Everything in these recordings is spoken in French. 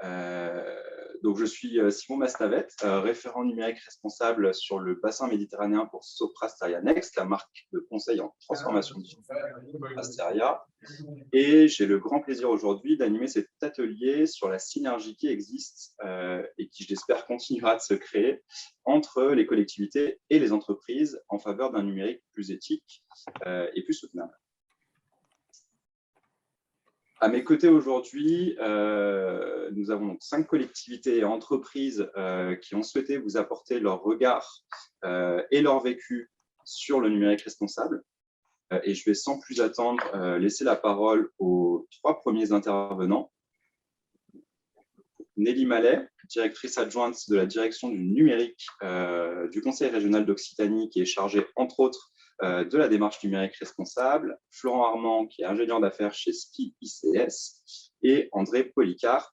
Donc, je suis Simon Mastavet, référent numérique responsable sur le bassin méditerranéen pour Sopra Steria Next, la marque de conseil en transformation digitale Sopra Steria. Et j'ai le grand plaisir aujourd'hui d'animer cet atelier sur la synergie qui existe et qui, je l'espère, continuera de se créer entre les collectivités et les entreprises en faveur d'un numérique plus éthique et plus soutenable. À mes côtés aujourd'hui, nous avons donc 5 collectivités et entreprises qui ont souhaité vous apporter leur regard et leur vécu sur le numérique responsable. Et je vais sans plus attendre laisser la parole aux 3 premiers intervenants. Nelly Mallet, directrice adjointe de la direction du numérique du Conseil régional d'Occitanie, qui est chargée, entre autres, de la démarche numérique responsable, Florent Armand, qui est ingénieur d'affaires chez SPI ICS, et André Policarpe,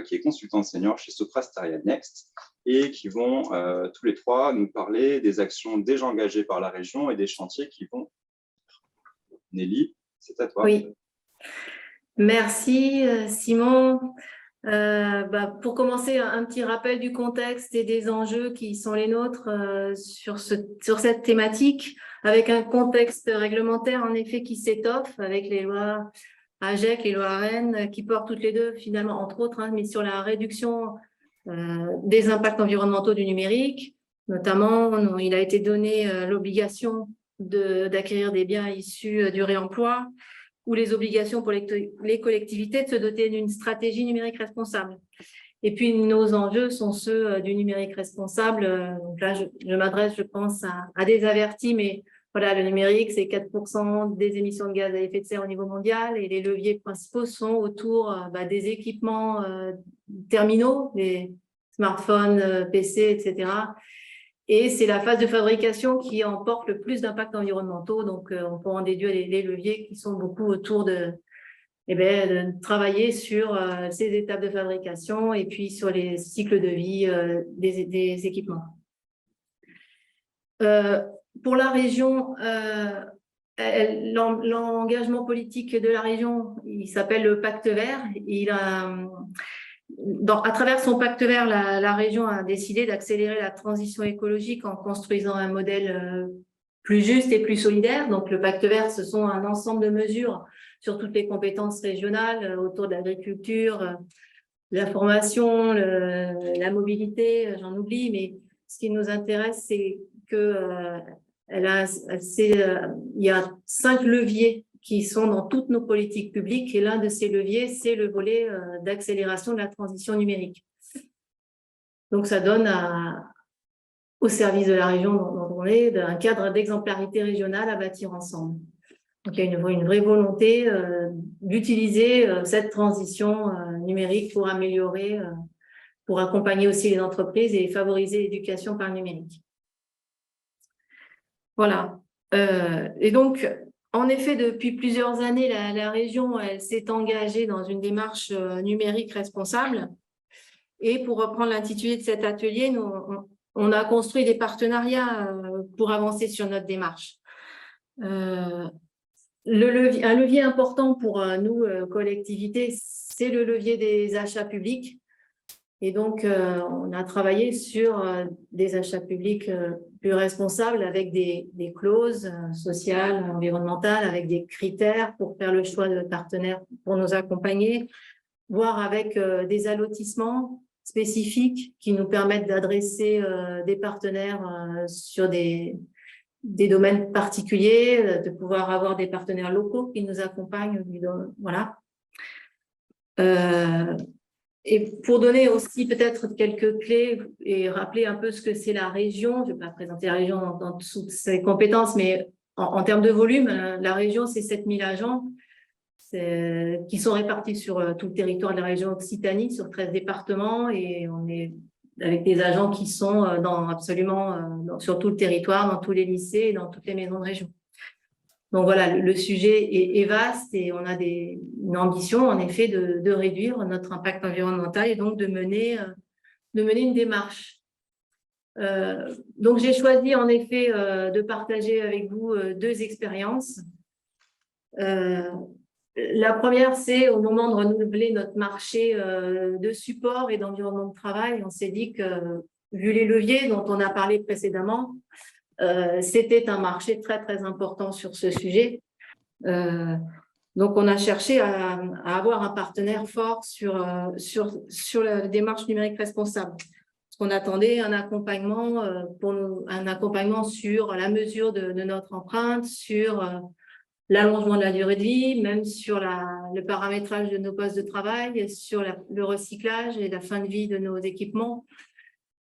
qui est consultant senior chez Sopra Steria Next, et qui vont tous les 3 nous parler des actions déjà engagées par la région et des chantiers qui vont. Nelly, c'est à toi. Oui, merci Simon. Pour commencer, un petit rappel du contexte et des enjeux qui sont les nôtres sur cette thématique, avec un contexte réglementaire en effet qui s'étoffe avec les lois AGEC, les lois AREN, qui portent toutes les deux finalement, entre autres, mais sur la réduction des impacts environnementaux du numérique. Notamment, il a été donné l'obligation d'acquérir des biens issus du réemploi, ou les obligations pour les collectivités de se doter d'une stratégie numérique responsable. Et puis, nos enjeux sont ceux du numérique responsable. Donc là, je m'adresse, je pense, à des avertis, mais voilà, le numérique, c'est 4% des émissions de gaz à effet de serre au niveau mondial, et les leviers principaux sont autour des équipements terminaux, des smartphones, PC, etc. Et c'est la phase de fabrication qui emporte le plus d'impacts environnementaux. Donc, on peut en déduire les leviers qui sont beaucoup autour de travailler sur ces étapes de fabrication et puis sur les cycles de vie des équipements. Pour la région, l'engagement politique de la région, il s'appelle le Pacte vert. À travers son pacte vert, la région a décidé d'accélérer la transition écologique en construisant un modèle plus juste et plus solidaire. Donc, le pacte vert, ce sont un ensemble de mesures sur toutes les compétences régionales autour de l'agriculture, la formation, la mobilité, j'en oublie. Mais ce qui nous intéresse, c'est que il y a 5 leviers qui sont dans toutes nos politiques publiques, et l'un de ces leviers, c'est le volet d'accélération de la transition numérique. Donc, ça donne au service de la région dont on est un cadre d'exemplarité régionale à bâtir ensemble. Donc, il y a une vraie volonté d'utiliser cette transition numérique pour améliorer, pour accompagner aussi les entreprises et favoriser l'éducation par le numérique. Voilà. Et donc, en effet, depuis plusieurs années, la région elle s'est engagée dans une démarche numérique responsable. Et pour reprendre l'intitulé de cet atelier, on a construit des partenariats pour avancer sur notre démarche. Un levier important pour nous, collectivités, c'est le levier des achats publics. Et donc, on a travaillé sur des achats publics plus responsables avec des clauses sociales, environnementales, avec des critères pour faire le choix de partenaires pour nous accompagner, voire avec des allotissements spécifiques qui nous permettent d'adresser des partenaires sur des domaines particuliers, de pouvoir avoir des partenaires locaux qui nous accompagnent. Voilà. Et pour donner aussi peut-être quelques clés et rappeler un peu ce que c'est la région, je ne vais pas présenter la région dans toutes ses compétences, mais en termes de volume, la région, c'est 7000 agents qui sont répartis sur tout le territoire de la région Occitanie, sur 13 départements, et on est avec des agents qui sont sur tout le territoire, dans tous les lycées et dans toutes les maisons de région. Donc voilà, le sujet est vaste et on a une ambition en effet de réduire notre impact environnemental et donc de mener une démarche. Donc j'ai choisi en effet de partager avec vous 2 expériences. La première, c'est au moment de renouveler notre marché de support et d'environnement de travail, on s'est dit que, vu les leviers dont on a parlé précédemment, c'était un marché très, très important sur ce sujet. Donc, on a cherché à avoir un partenaire fort sur la démarche numérique responsable. Parce qu'on attendait un accompagnement, un accompagnement sur la mesure de notre empreinte, sur l'allongement de la durée de vie, même sur le paramétrage de nos postes de travail, sur le recyclage et la fin de vie de nos équipements.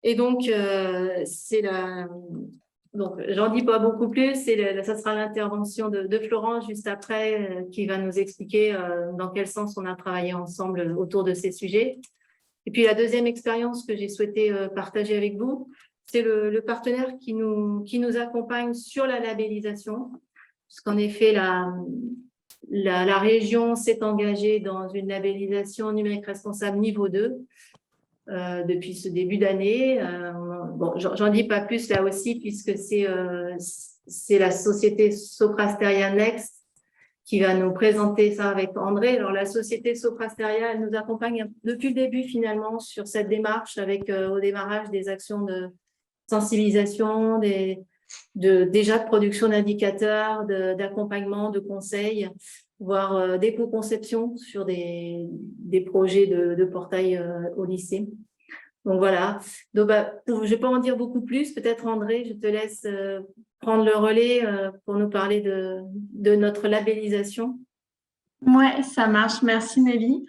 Et donc, donc, j'en dis pas beaucoup plus, ça sera l'intervention de Florent juste après qui va nous expliquer dans quel sens on a travaillé ensemble autour de ces sujets. Et puis, la deuxième expérience que j'ai souhaité partager avec vous, c'est le partenaire qui nous accompagne sur la labellisation. Parce qu'en effet, la région s'est engagée dans une labellisation numérique responsable niveau 2 depuis ce début d'année. Bon, j'en dis pas plus là aussi, puisque c'est la société Soprasteria Next qui va nous présenter ça avec André. Alors, la société Soprasteria, elle nous accompagne depuis le début finalement sur cette démarche avec au démarrage des actions de sensibilisation, déjà de production d'indicateurs, d'accompagnement, de conseils, voire d'éco-conception sur des projets de portail au lycée. Donc voilà. Donc, je ne vais pas en dire beaucoup plus. Peut-être André, je te laisse prendre le relais pour nous parler de notre labellisation. Ouais, ça marche. Merci Nelly.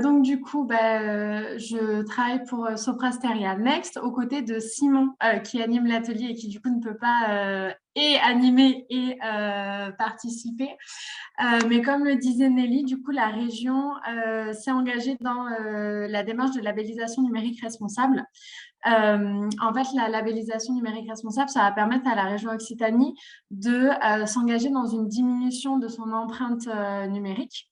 Donc du coup, je travaille pour Soprasteria Next aux côtés de Simon qui anime l'atelier et qui du coup ne peut pas et animer et participer. Mais comme le disait Nelly, du coup la région s'est engagée dans la démarche de labellisation numérique responsable. En fait, la labellisation numérique responsable, ça va permettre à la région Occitanie de s'engager dans une diminution de son empreinte numérique.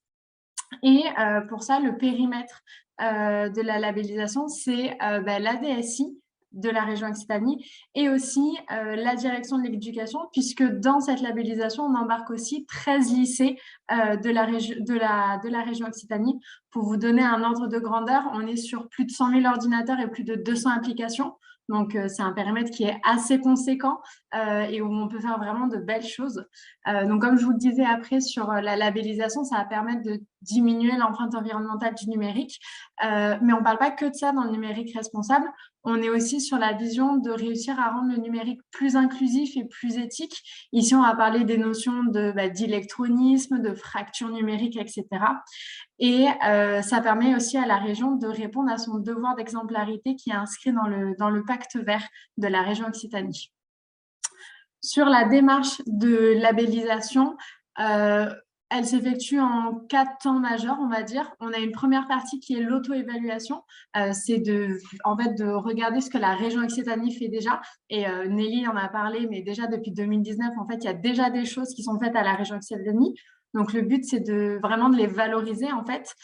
Et pour ça, le périmètre de la labellisation, c'est la DSI de la région Occitanie et aussi la direction de l'éducation, puisque dans cette labellisation, on embarque aussi 13 lycées de la région Occitanie. Pour vous donner un ordre de grandeur, on est sur plus de 100 000 ordinateurs et plus de 200 applications. Donc, c'est un périmètre qui est assez conséquent et où on peut faire vraiment de belles choses. Donc, comme je vous le disais après, sur la labellisation, ça va permettre de diminuer l'empreinte environnementale du numérique. Mais on ne parle pas que de ça dans le numérique responsable. On est aussi sur la vision de réussir à rendre le numérique plus inclusif et plus éthique. Ici, on va parler des notions d'électronisme, de fracture numérique, etc. Et ça permet aussi à la région de répondre à son devoir d'exemplarité qui est inscrit dans le pacte vert de la région Occitanie. Sur la démarche de labellisation, elle s'effectue en 4 temps majeurs, on va dire. On a une première partie qui est l'auto-évaluation. C'est de regarder ce que la région Occitanie fait déjà. Et Nelly en a parlé, mais déjà depuis 2019, en fait, il y a déjà des choses qui sont faites à la région Occitanie. Donc, le but, c'est vraiment de les valoriser, en fait.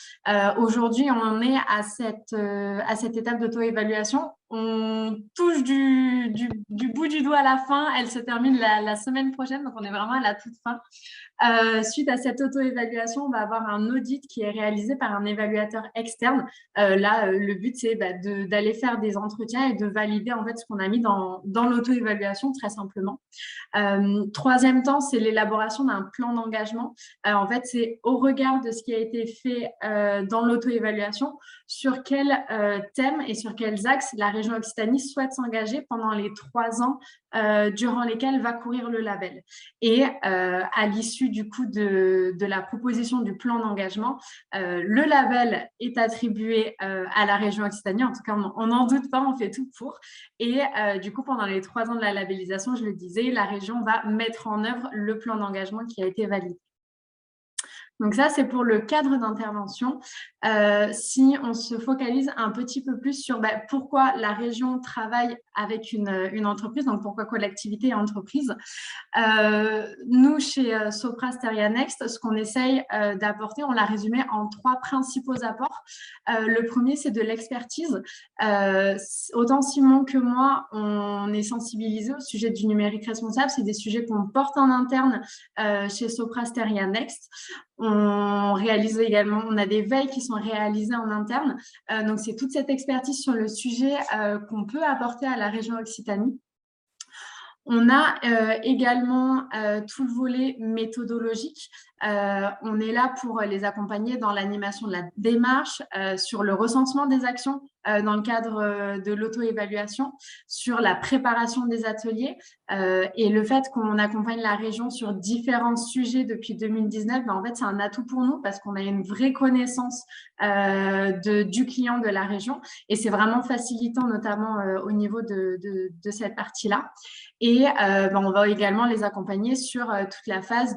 Aujourd'hui, on est à cette étape d'auto-évaluation. On touche du bout du doigt à la fin. Elle se termine la semaine prochaine, donc on est vraiment à la toute fin. Suite à cette auto-évaluation, on va avoir un audit qui est réalisé par un évaluateur externe. Le but, c'est d'aller faire des entretiens et de valider en fait ce qu'on a mis dans l'auto-évaluation, très simplement. Troisième temps, c'est l'élaboration d'un plan d'engagement. En fait, c'est au regard de ce qui a été fait dans l'auto-évaluation, sur quels thèmes et sur quels axes la région Occitanie souhaite s'engager pendant les 3 ans durant lesquels va courir le label. Et à l'issue du coup de la proposition du plan d'engagement, le label est attribué à la région Occitanie. En tout cas, on n'en doute pas, on fait tout pour. Et du coup, pendant les 3 ans de la labellisation, je le disais, la région va mettre en œuvre le plan d'engagement qui a été validé. Donc ça, c'est pour le cadre d'intervention. Si on se focalise un petit peu plus sur pourquoi la région travaille avec une entreprise, donc pourquoi collectivité et entreprise. Nous, chez Soprasteria Next, ce qu'on essaye d'apporter, on l'a résumé en 3 principaux apports. Le premier, c'est de l'expertise. Autant Simon que moi, on est sensibilisés au sujet du numérique responsable. C'est des sujets qu'on porte en interne chez Soprasteria Next. On réalise également, on a des veilles qui sont réalisées en interne. Donc, c'est toute cette expertise sur le sujet qu'on peut apporter à la région Occitanie. On a également tout le volet méthodologique. On est là pour les accompagner dans l'animation de la démarche, sur le recensement des actions dans le cadre de l'auto-évaluation, sur la préparation des ateliers et le fait qu'on accompagne la région sur différents sujets depuis 2019, en fait, c'est un atout pour nous parce qu'on a une vraie connaissance du client de la région et c'est vraiment facilitant, notamment au niveau de cette partie-là. Et on va également les accompagner sur toute la phase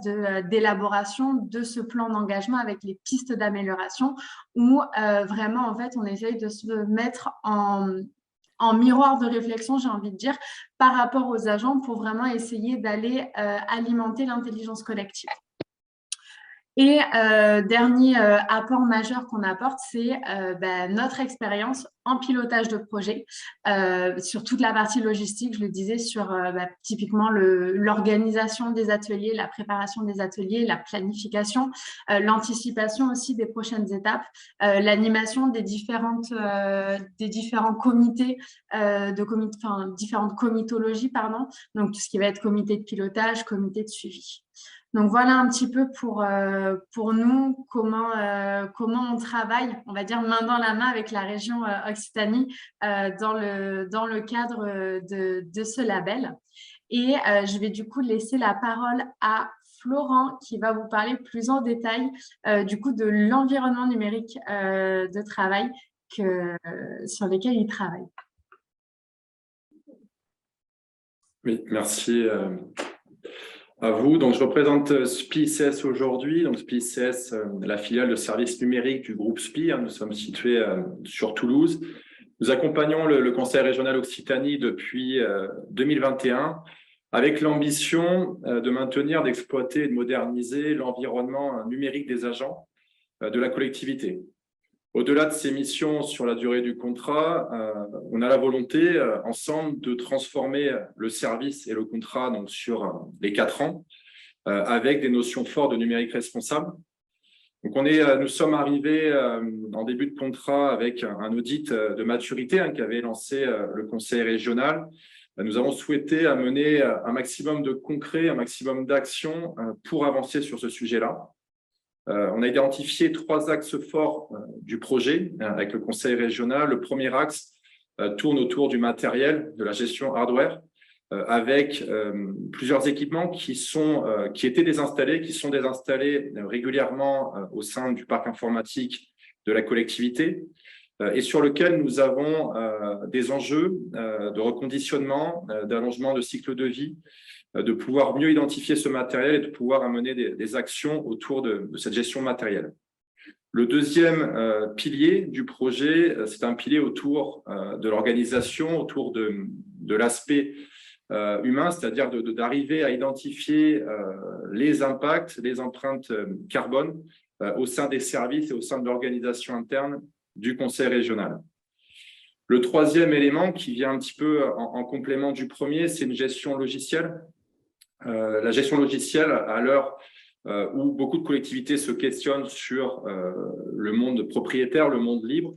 d'élaboration de ce plan d'engagement avec les pistes d'amélioration où vraiment, en fait, on essaye de se mettre en miroir de réflexion, j'ai envie de dire, par rapport aux agents pour vraiment essayer d'aller alimenter l'intelligence collective. Et dernier apport majeur qu'on apporte, c'est notre expérience en pilotage de projet sur toute la partie logistique, je le disais, sur typiquement l'organisation des ateliers, la préparation des ateliers, la planification, l'anticipation aussi des prochaines étapes, l'animation des différents comités, différentes comitologies, pardon, donc tout ce qui va être comité de pilotage, comité de suivi. Donc, voilà un petit peu pour nous comment on travaille, on va dire, main dans la main avec la région Occitanie dans le cadre de ce label. Et je vais du coup laisser la parole à Florent qui va vous parler plus en détail du coup de l'environnement numérique de travail sur lequel il travaille. Oui, merci. À vous. Donc, je représente SPI-CS aujourd'hui. Donc, SPI-CS, la filiale de services numériques du groupe SPI. Nous sommes situés sur Toulouse. Nous accompagnons le Conseil régional Occitanie depuis 2021 avec l'ambition de maintenir, d'exploiter et de moderniser l'environnement numérique des agents de la collectivité. Au-delà de ces missions sur la durée du contrat, on a la volonté ensemble de transformer le service et le contrat donc, sur les 4 ans avec des notions fortes de numérique responsable. Donc nous sommes arrivés en début de contrat avec un audit de maturité qui avait lancé le conseil régional. Nous avons souhaité amener un maximum de concret, un maximum d'actions pour avancer sur ce sujet-là. On a identifié 3 axes forts du projet avec le conseil régional. Le premier axe tourne autour du matériel, de la gestion hardware, avec plusieurs équipements qui étaient désinstallés, qui sont désinstallés régulièrement au sein du parc informatique de la collectivité et sur lequel nous avons des enjeux de reconditionnement, d'allongement de cycle de vie, de pouvoir mieux identifier ce matériel et de pouvoir amener des actions autour de cette gestion matérielle. Le deuxième pilier du projet, c'est un pilier autour de l'organisation, autour de l'aspect humain, c'est-à-dire d'arriver à identifier les impacts, les empreintes carbone au sein des services et au sein de l'organisation interne du conseil régional. Le troisième élément qui vient un petit peu en complément du premier, c'est une gestion logicielle. La gestion logicielle, à l'heure où beaucoup de collectivités se questionnent sur le monde propriétaire, le monde libre,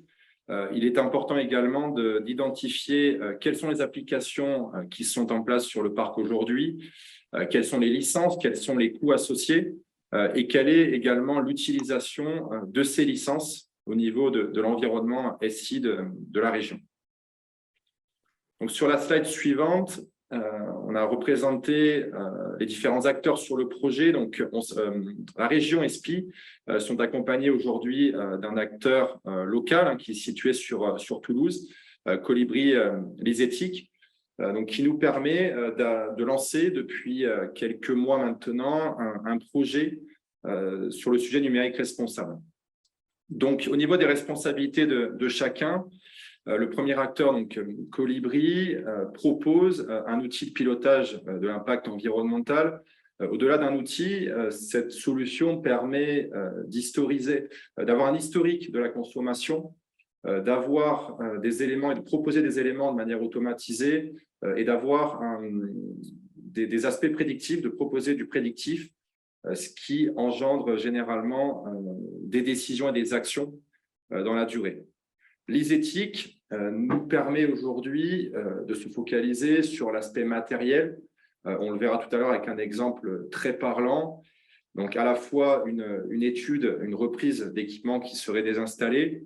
il est important également d'identifier quelles sont les applications qui sont en place sur le parc aujourd'hui, quelles sont les licences, quels sont les coûts associés et quelle est également l'utilisation de ces licences au niveau de l'environnement SI de la région. Donc, sur la slide suivante, on a représenté les différents acteurs sur le projet. Donc, la région et SPI sont accompagnés aujourd'hui d'un acteur local qui est situé sur Toulouse, Colibri Lysétique, qui nous permet de lancer depuis quelques mois maintenant un projet sur le sujet numérique responsable. Donc, au niveau des responsabilités de chacun, le premier acteur, donc Colibri, propose un outil de pilotage de l'impact environnemental. Au-delà d'un outil, cette solution permet d'historiser, d'avoir un historique de la consommation, d'avoir des éléments et de proposer des éléments de manière automatisée et d'avoir des aspects prédictifs, de proposer du prédictif ce qui engendre généralement des décisions et des actions dans la durée. L'ISEThic nous permet aujourd'hui de se focaliser sur l'aspect matériel. On le verra tout à l'heure avec un exemple très parlant. Donc, à la fois une étude, une reprise d'équipements qui seraient désinstallés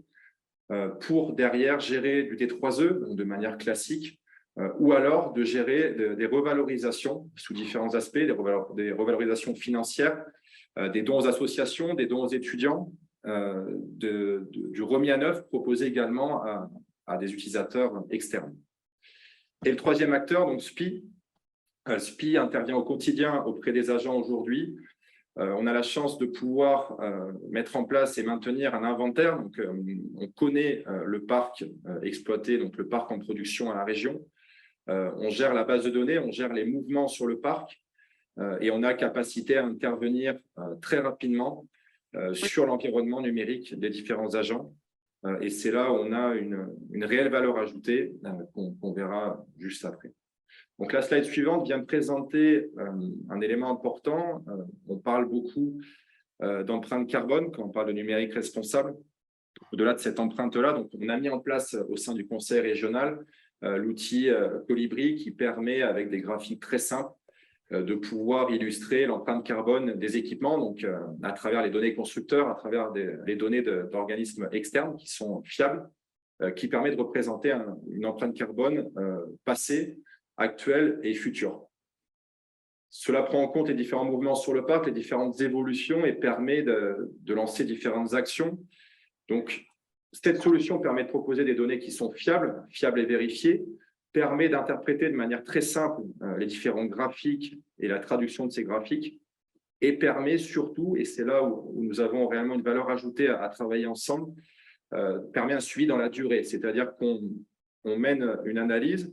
pour derrière gérer du T3E, donc de manière classique, ou alors de gérer des revalorisations sous différents aspects, des revalorisations financières, des dons aux associations, des dons aux étudiants, du remis à neuf proposé également à des utilisateurs externes. Et le troisième acteur, donc SPI. SPI intervient au quotidien auprès des agents aujourd'hui. On a la chance de pouvoir mettre en place et maintenir un inventaire. Donc, on connaît le parc exploité, donc le parc en production à la région. On gère la base de données, on gère les mouvements sur le parc et on a capacité à intervenir très rapidement sur l'environnement numérique des différents agents. Et c'est là où on a une réelle valeur ajoutée qu'on verra juste après. Donc, la slide suivante vient présenter un élément important. On parle beaucoup d'empreinte carbone quand on parle de numérique responsable. Au-delà de cette empreinte-là, donc on a mis en place au sein du conseil régional l'outil Colibri qui permet, avec des graphiques très simples, de pouvoir illustrer l'empreinte carbone des équipements, donc à travers les données constructeurs, à travers les données d'organismes externes qui sont fiables, qui permet de représenter une empreinte carbone passée, actuelle et future. Cela prend en compte les différents mouvements sur le parc, les différentes évolutions et permet de lancer différentes actions. Donc, cette solution permet de proposer des données qui sont fiables et vérifiées, permet d'interpréter de manière très simple les différents graphiques et la traduction de ces graphiques, et permet surtout, et c'est là où nous avons réellement une valeur ajoutée à travailler ensemble, permet un suivi dans la durée, c'est-à-dire qu'on mène une analyse,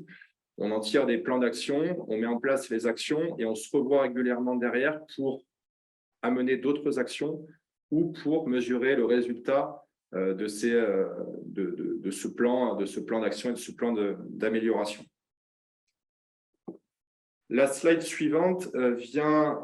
on en tire des plans d'action, on met en place les actions et on se revoit régulièrement derrière pour amener d'autres actions ou pour mesurer le résultat de ce plan d'action et de ce plan d'amélioration. La slide suivante vient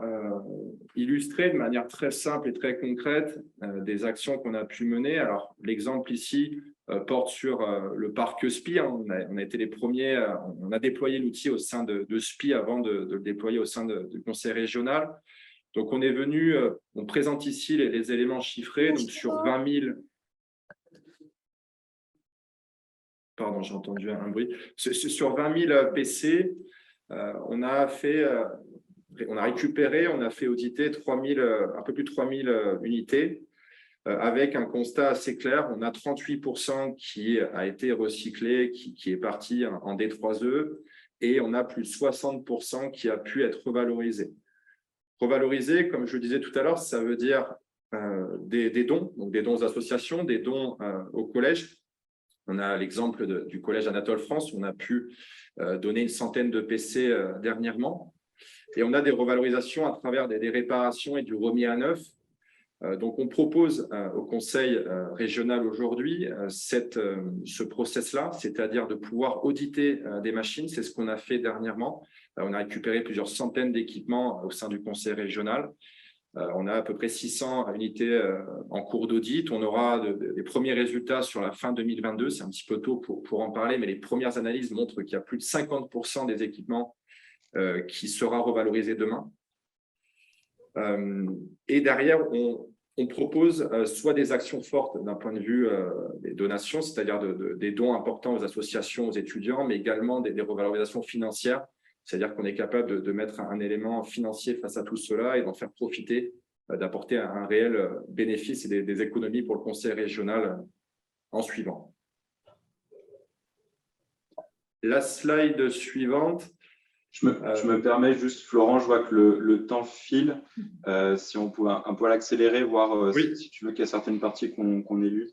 illustrer de manière très simple et très concrète des actions qu'on a pu mener. Alors, l'exemple ici porte sur le parc SPI. On a été les premiers, on a déployé l'outil au sein de SPI avant de le déployer au sein du conseil régional. Donc, on est venu, on présente ici les éléments chiffrés. Donc, sur 20 000… Pardon, j'ai entendu un bruit. Sur 20 000 PC, on a récupéré, on a fait auditer un peu plus de 3 000 unités avec un constat assez clair. On a 38% qui a été recyclé, qui est parti en D3E et on a plus de 60% qui a pu être revalorisé. Revalorisé, comme je le disais tout à l'heure, ça veut dire des dons, donc des dons aux associations, des dons au collège. On a l'exemple du collège Anatole France, où on a pu donner une centaine de PC dernièrement. Et on a des revalorisations à travers des réparations et du remis à neuf. Donc, on propose au conseil régional aujourd'hui ce process-là, c'est-à-dire de pouvoir auditer des machines. C'est ce qu'on a fait dernièrement. On a récupéré plusieurs centaines d'équipements au sein du conseil régional. On a à peu près 600 unités en cours d'audit. On aura des premiers résultats sur la fin 2022. C'est un petit peu tôt pour en parler, mais les premières analyses montrent qu'il y a plus de 50% des équipements qui sera revalorisé demain. Et derrière, on propose soit des actions fortes d'un point de vue des donations, c'est-à-dire des dons importants aux associations, aux étudiants, mais également des revalorisations financières. C'est-à-dire qu'on est capable de mettre un élément financier face à tout cela et d'en faire profiter, d'apporter un réel bénéfice et des économies pour le conseil régional en suivant. La slide suivante. Je me permets juste, Florent, je vois que le temps file. Si on pouvait un peu l'accélérer, voir oui. si tu veux qu'il y a certaines parties qu'on ait lues.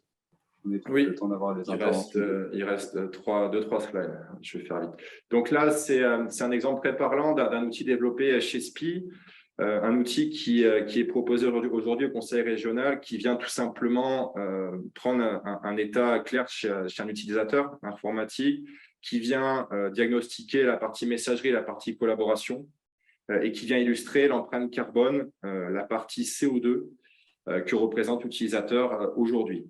Oui, le temps d'avoir les il reste 2-3 slides. Je vais faire vite. Donc là, c'est un exemple très parlant d'un outil développé chez SPI, un outil qui est proposé aujourd'hui au conseil régional, qui vient tout simplement prendre un état clair chez un utilisateur informatique, qui vient diagnostiquer la partie messagerie, la partie collaboration, et qui vient illustrer l'empreinte carbone, la partie CO2 que représente l'utilisateur aujourd'hui.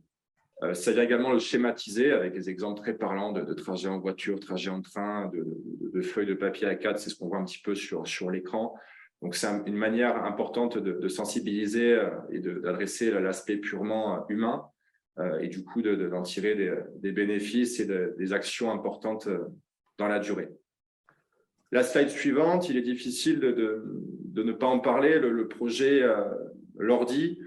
Ça vient également le schématiser avec des exemples très parlants de trajets en voiture, trajets en train, de feuilles de papier A4, c'est ce qu'on voit un petit peu sur l'écran. Donc, c'est une manière importante de sensibiliser et d'adresser l'aspect purement humain et du coup d'en tirer des bénéfices et des actions importantes dans la durée. La slide suivante, il est difficile de ne pas en parler, le projet Lordi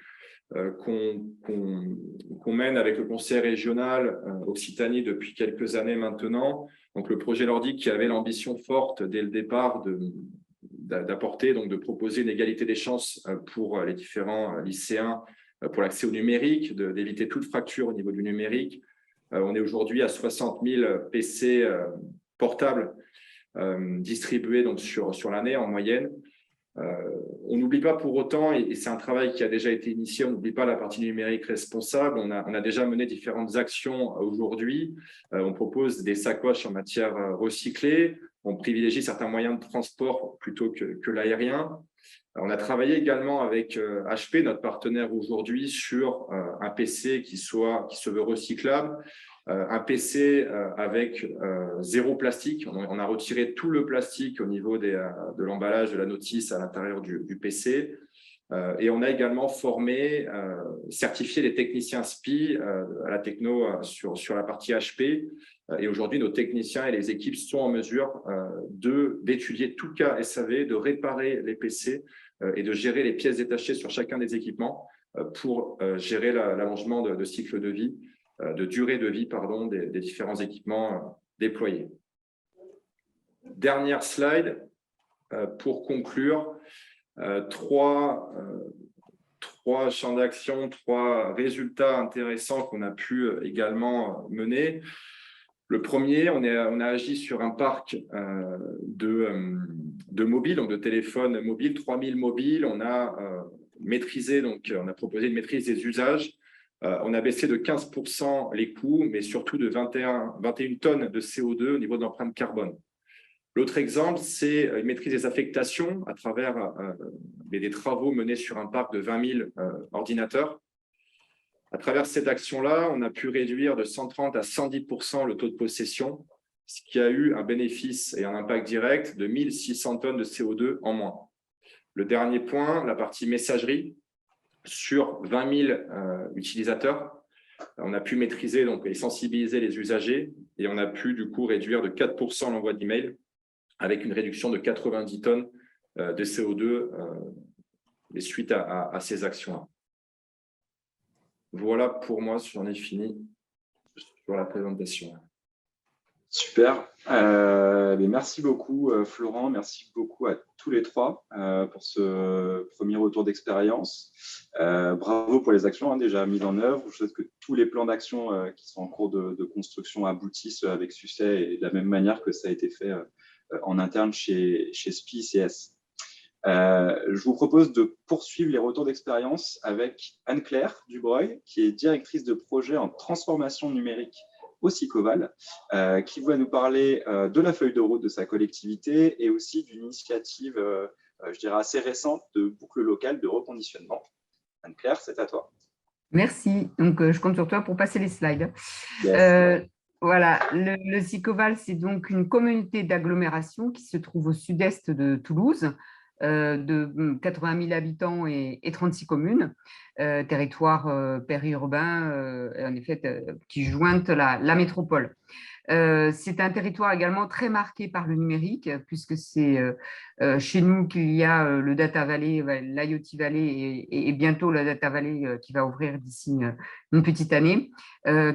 qu'on mène avec le conseil régional Occitanie depuis quelques années maintenant. Donc, le projet Lordi qui avait l'ambition forte dès le départ d'apporter, donc de proposer une égalité des chances pour les différents lycéens pour l'accès au numérique, d'éviter toute fracture au niveau du numérique. On est aujourd'hui à 60 000 PC portables distribués donc sur l'année en moyenne. On n'oublie pas pour autant, et c'est un travail qui a déjà été initié, on n'oublie pas la partie numérique responsable. On a déjà mené différentes actions aujourd'hui. On propose des sacoches en matière recyclée. On privilégie certains moyens de transport plutôt que l'aérien. On a travaillé également avec HP, notre partenaire aujourd'hui, sur un PC qui se veut recyclable, un PC avec zéro plastique. On a retiré tout le plastique au niveau de l'emballage de la notice à l'intérieur du PC. Et on a également formé, certifié les techniciens SPI à la techno sur la partie HP. Et aujourd'hui, nos techniciens et les équipes sont en mesure d'étudier tout cas SAV, de réparer les PC et de gérer les pièces détachées sur chacun des équipements pour gérer l'allongement de cycle de vie, de durée de vie pardon, des différents équipements déployés. Dernière slide pour conclure. Trois champs d'action, 3 résultats intéressants qu'on a pu également mener. Le premier, on a agi sur un parc de mobiles, donc de téléphones mobiles, 3000 mobiles. On a maîtrisé, donc on a proposé une maîtrise des usages. On a baissé de 15% les coûts, mais surtout de 21 tonnes de CO2 au niveau de l'empreinte carbone. L'autre exemple, c'est une maîtrise des affectations à travers des travaux menés sur un parc de 20 000 ordinateurs. À travers cette action-là, on a pu réduire de 130 à 110% le taux de possession, ce qui a eu un bénéfice et un impact direct de 1600 tonnes de CO2 en moins. Le dernier point, la partie messagerie, sur 20 000 utilisateurs, on a pu maîtriser donc, et sensibiliser les usagers et on a pu du coup réduire de 4% l'envoi d'emails avec une réduction de 90 tonnes de CO2 suite à ces actions-là. Voilà pour moi, j'en ai fini sur la présentation. Super. Merci beaucoup, Florent. Merci beaucoup à tous les trois pour ce premier retour d'expérience. Bravo pour les actions déjà mises en œuvre. Je souhaite que tous les plans d'action qui sont en cours de construction aboutissent avec succès et de la même manière que ça a été fait en interne chez SPI CS. Je vous propose de poursuivre les retours d'expérience avec Anne-Claire Dubreuil, qui est directrice de projet en transformation numérique au SICOVAL, qui va nous parler de la feuille de route de sa collectivité et aussi d'une initiative, je dirais, assez récente de boucle locale de reconditionnement. Anne-Claire, c'est à toi. Merci. Donc, je compte sur toi pour passer les slides. Yes. Voilà, le SICOVAL, c'est donc une communauté d'agglomération qui se trouve au sud-est de Toulouse, de 80 000 habitants et 36 communes, territoire périurbain, en effet, qui jointent la métropole. C'est un territoire également très marqué par le numérique, puisque c'est chez nous qu'il y a le Data Valley, l'IoT Valley et bientôt la Data Valley qui va ouvrir d'ici une petite année,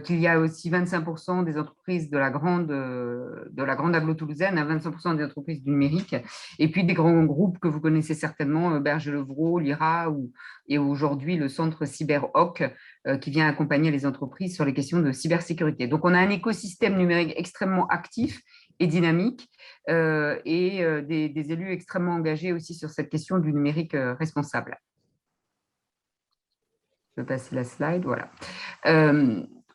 qu'il y a aussi 25% des entreprises de la grande agglo toulousaine, 25% des entreprises du numérique, et puis des grands groupes que vous connaissez certainement, Berger-Levrault, Lyra, et aujourd'hui le centre CyberHawk, qui vient accompagner les entreprises sur les questions de cybersécurité. Donc, on a un écosystème numérique extrêmement actif et dynamique et des élus extrêmement engagés aussi sur cette question du numérique responsable. Je vais passer la slide, voilà.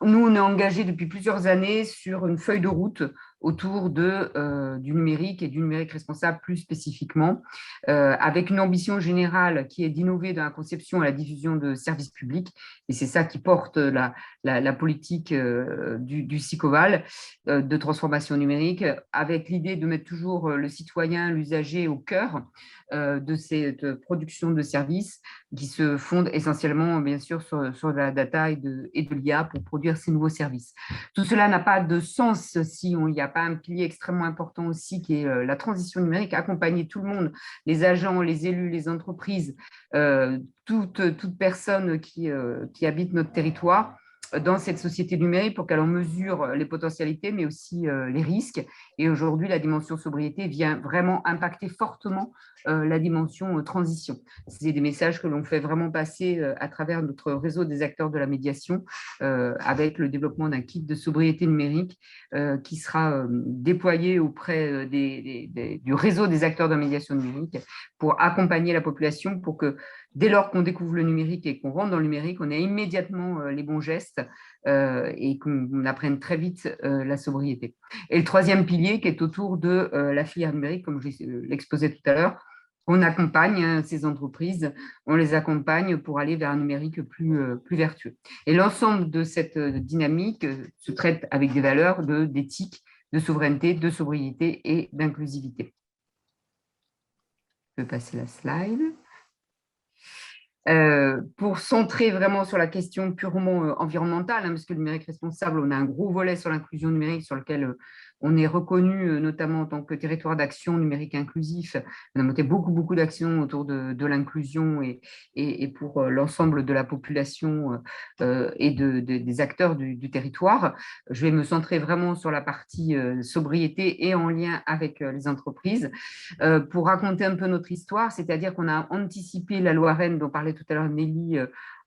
Nous, on est engagés depuis plusieurs années sur une feuille de route autour du numérique et du numérique responsable plus spécifiquement, avec une ambition générale qui est d'innover dans la conception et la diffusion de services publics. Et c'est ça qui porte la politique du SICOVAL de transformation numérique, avec l'idée de mettre toujours le citoyen, l'usager au cœur de cette production de services qui se fondent essentiellement, bien sûr, sur la data et de l'IA pour produire ces nouveaux services. Tout cela n'a pas de sens si il n'y a pas un pilier extrêmement important aussi qui est la transition numérique, accompagner tout le monde, les agents, les élus, les entreprises, toute personne qui habite notre territoire dans cette société numérique pour qu'elle en mesure les potentialités, mais aussi les risques. Et aujourd'hui, la dimension sobriété vient vraiment impacter fortement la dimension transition. C'est des messages que l'on fait vraiment passer à travers notre réseau des acteurs de la médiation avec le développement d'un kit de sobriété numérique qui sera déployé auprès du réseau des acteurs de la médiation numérique pour accompagner la population pour que dès lors qu'on découvre le numérique et qu'on rentre dans le numérique, on ait immédiatement les bons gestes et qu'on apprenne très vite la sobriété. Et le troisième pilier qui est autour de la filière numérique, comme je l'exposais tout à l'heure, on accompagne ces entreprises, on les accompagne pour aller vers un numérique plus vertueux. Et l'ensemble de cette dynamique se traite avec des valeurs d'éthique, de souveraineté, de sobriété et d'inclusivité. Je peux passer la slide. Pour centrer vraiment sur la question purement environnementale, parce que le numérique responsable, on a un gros volet sur l'inclusion numérique sur lequel on est reconnu notamment en tant que territoire d'action numérique inclusif. On a monté beaucoup d'actions autour de l'inclusion et pour l'ensemble de la population et des acteurs du territoire. Je vais me centrer vraiment sur la partie sobriété et en lien avec les entreprises pour raconter un peu notre histoire, c'est-à-dire qu'on a anticipé la loi Rennes dont parlait tout à l'heure Nelly,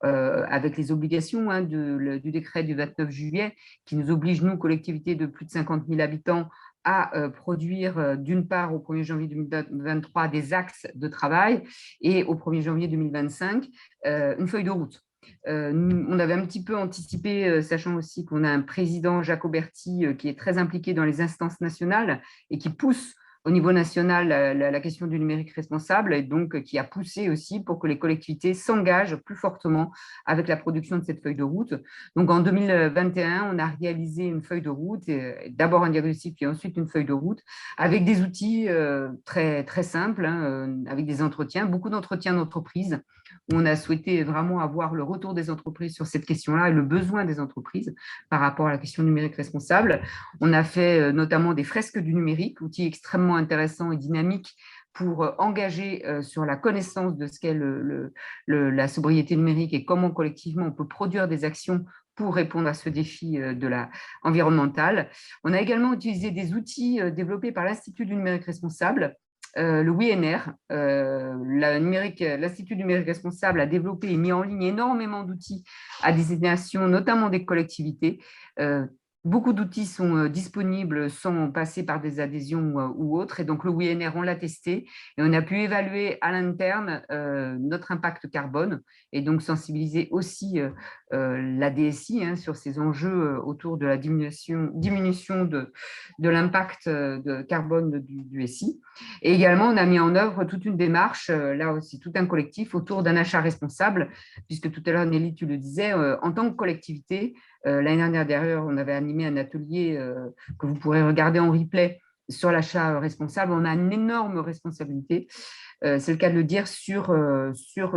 avec les obligations du décret du 29 juillet qui nous oblige, nous, collectivités de plus de 50 000 habitants, à produire d'une part au 1er janvier 2023 des axes de travail et au 1er janvier 2025 une feuille de route. On avait un petit peu anticipé, sachant aussi qu'on a un président, Jacques Auberti, qui est très impliqué dans les instances nationales et qui pousse au niveau national la question du numérique responsable et donc qui a poussé aussi pour que les collectivités s'engagent plus fortement avec la production de cette feuille de route. Donc en 2021, on a réalisé une feuille de route, d'abord un diagnostic puis ensuite une feuille de route avec des outils très, très simples, avec des entretiens, beaucoup d'entretiens d'entreprise où on a souhaité vraiment avoir le retour des entreprises sur cette question-là et le besoin des entreprises par rapport à la question numérique responsable. On a fait notamment des fresques du numérique, outil extrêmement intéressant et dynamique pour engager sur la connaissance de ce qu'est la sobriété numérique et comment collectivement on peut produire des actions pour répondre à ce défi environnemental. On a également utilisé des outils développés par l'Institut du numérique responsable, le WINR, l'Institut du numérique responsable a développé et mis en ligne énormément d'outils à destination notamment des collectivités. Beaucoup d'outils sont disponibles sans passer par des adhésions ou autres. Et donc, le WINR, on l'a testé et on a pu évaluer à l'interne notre impact carbone et donc sensibiliser aussi la DSI sur ces enjeux autour de la diminution de l'impact de carbone du SI. Et également, on a mis en œuvre toute une démarche, là aussi, tout un collectif autour d'un achat responsable, puisque tout à l'heure, Nelly, tu le disais, en tant que collectivité, l'année dernière, d'ailleurs, on avait animé un atelier que vous pourrez regarder en replay sur l'achat responsable. On a une énorme responsabilité, c'est le cas de le dire, sur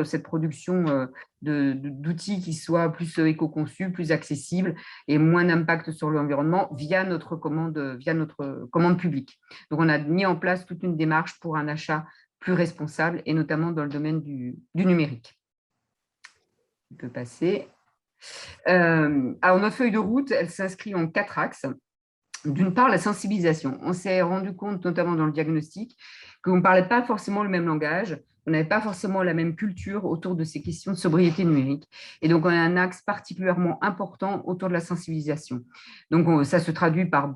cette production d'outils qui soient plus éco-conçus, plus accessibles et moins d'impact sur l'environnement via notre commande publique. Donc, on a mis en place toute une démarche pour un achat plus responsable et notamment dans le domaine du numérique. On peut passer. Alors, notre feuille de route, elle s'inscrit en 4 axes. D'une part, la sensibilisation. On s'est rendu compte, notamment dans le diagnostic, qu'on ne parlait pas forcément le même langage, on n'avait pas forcément la même culture autour de ces questions de sobriété numérique. Et donc, on a un axe particulièrement important autour de la sensibilisation. Donc, ça se traduit par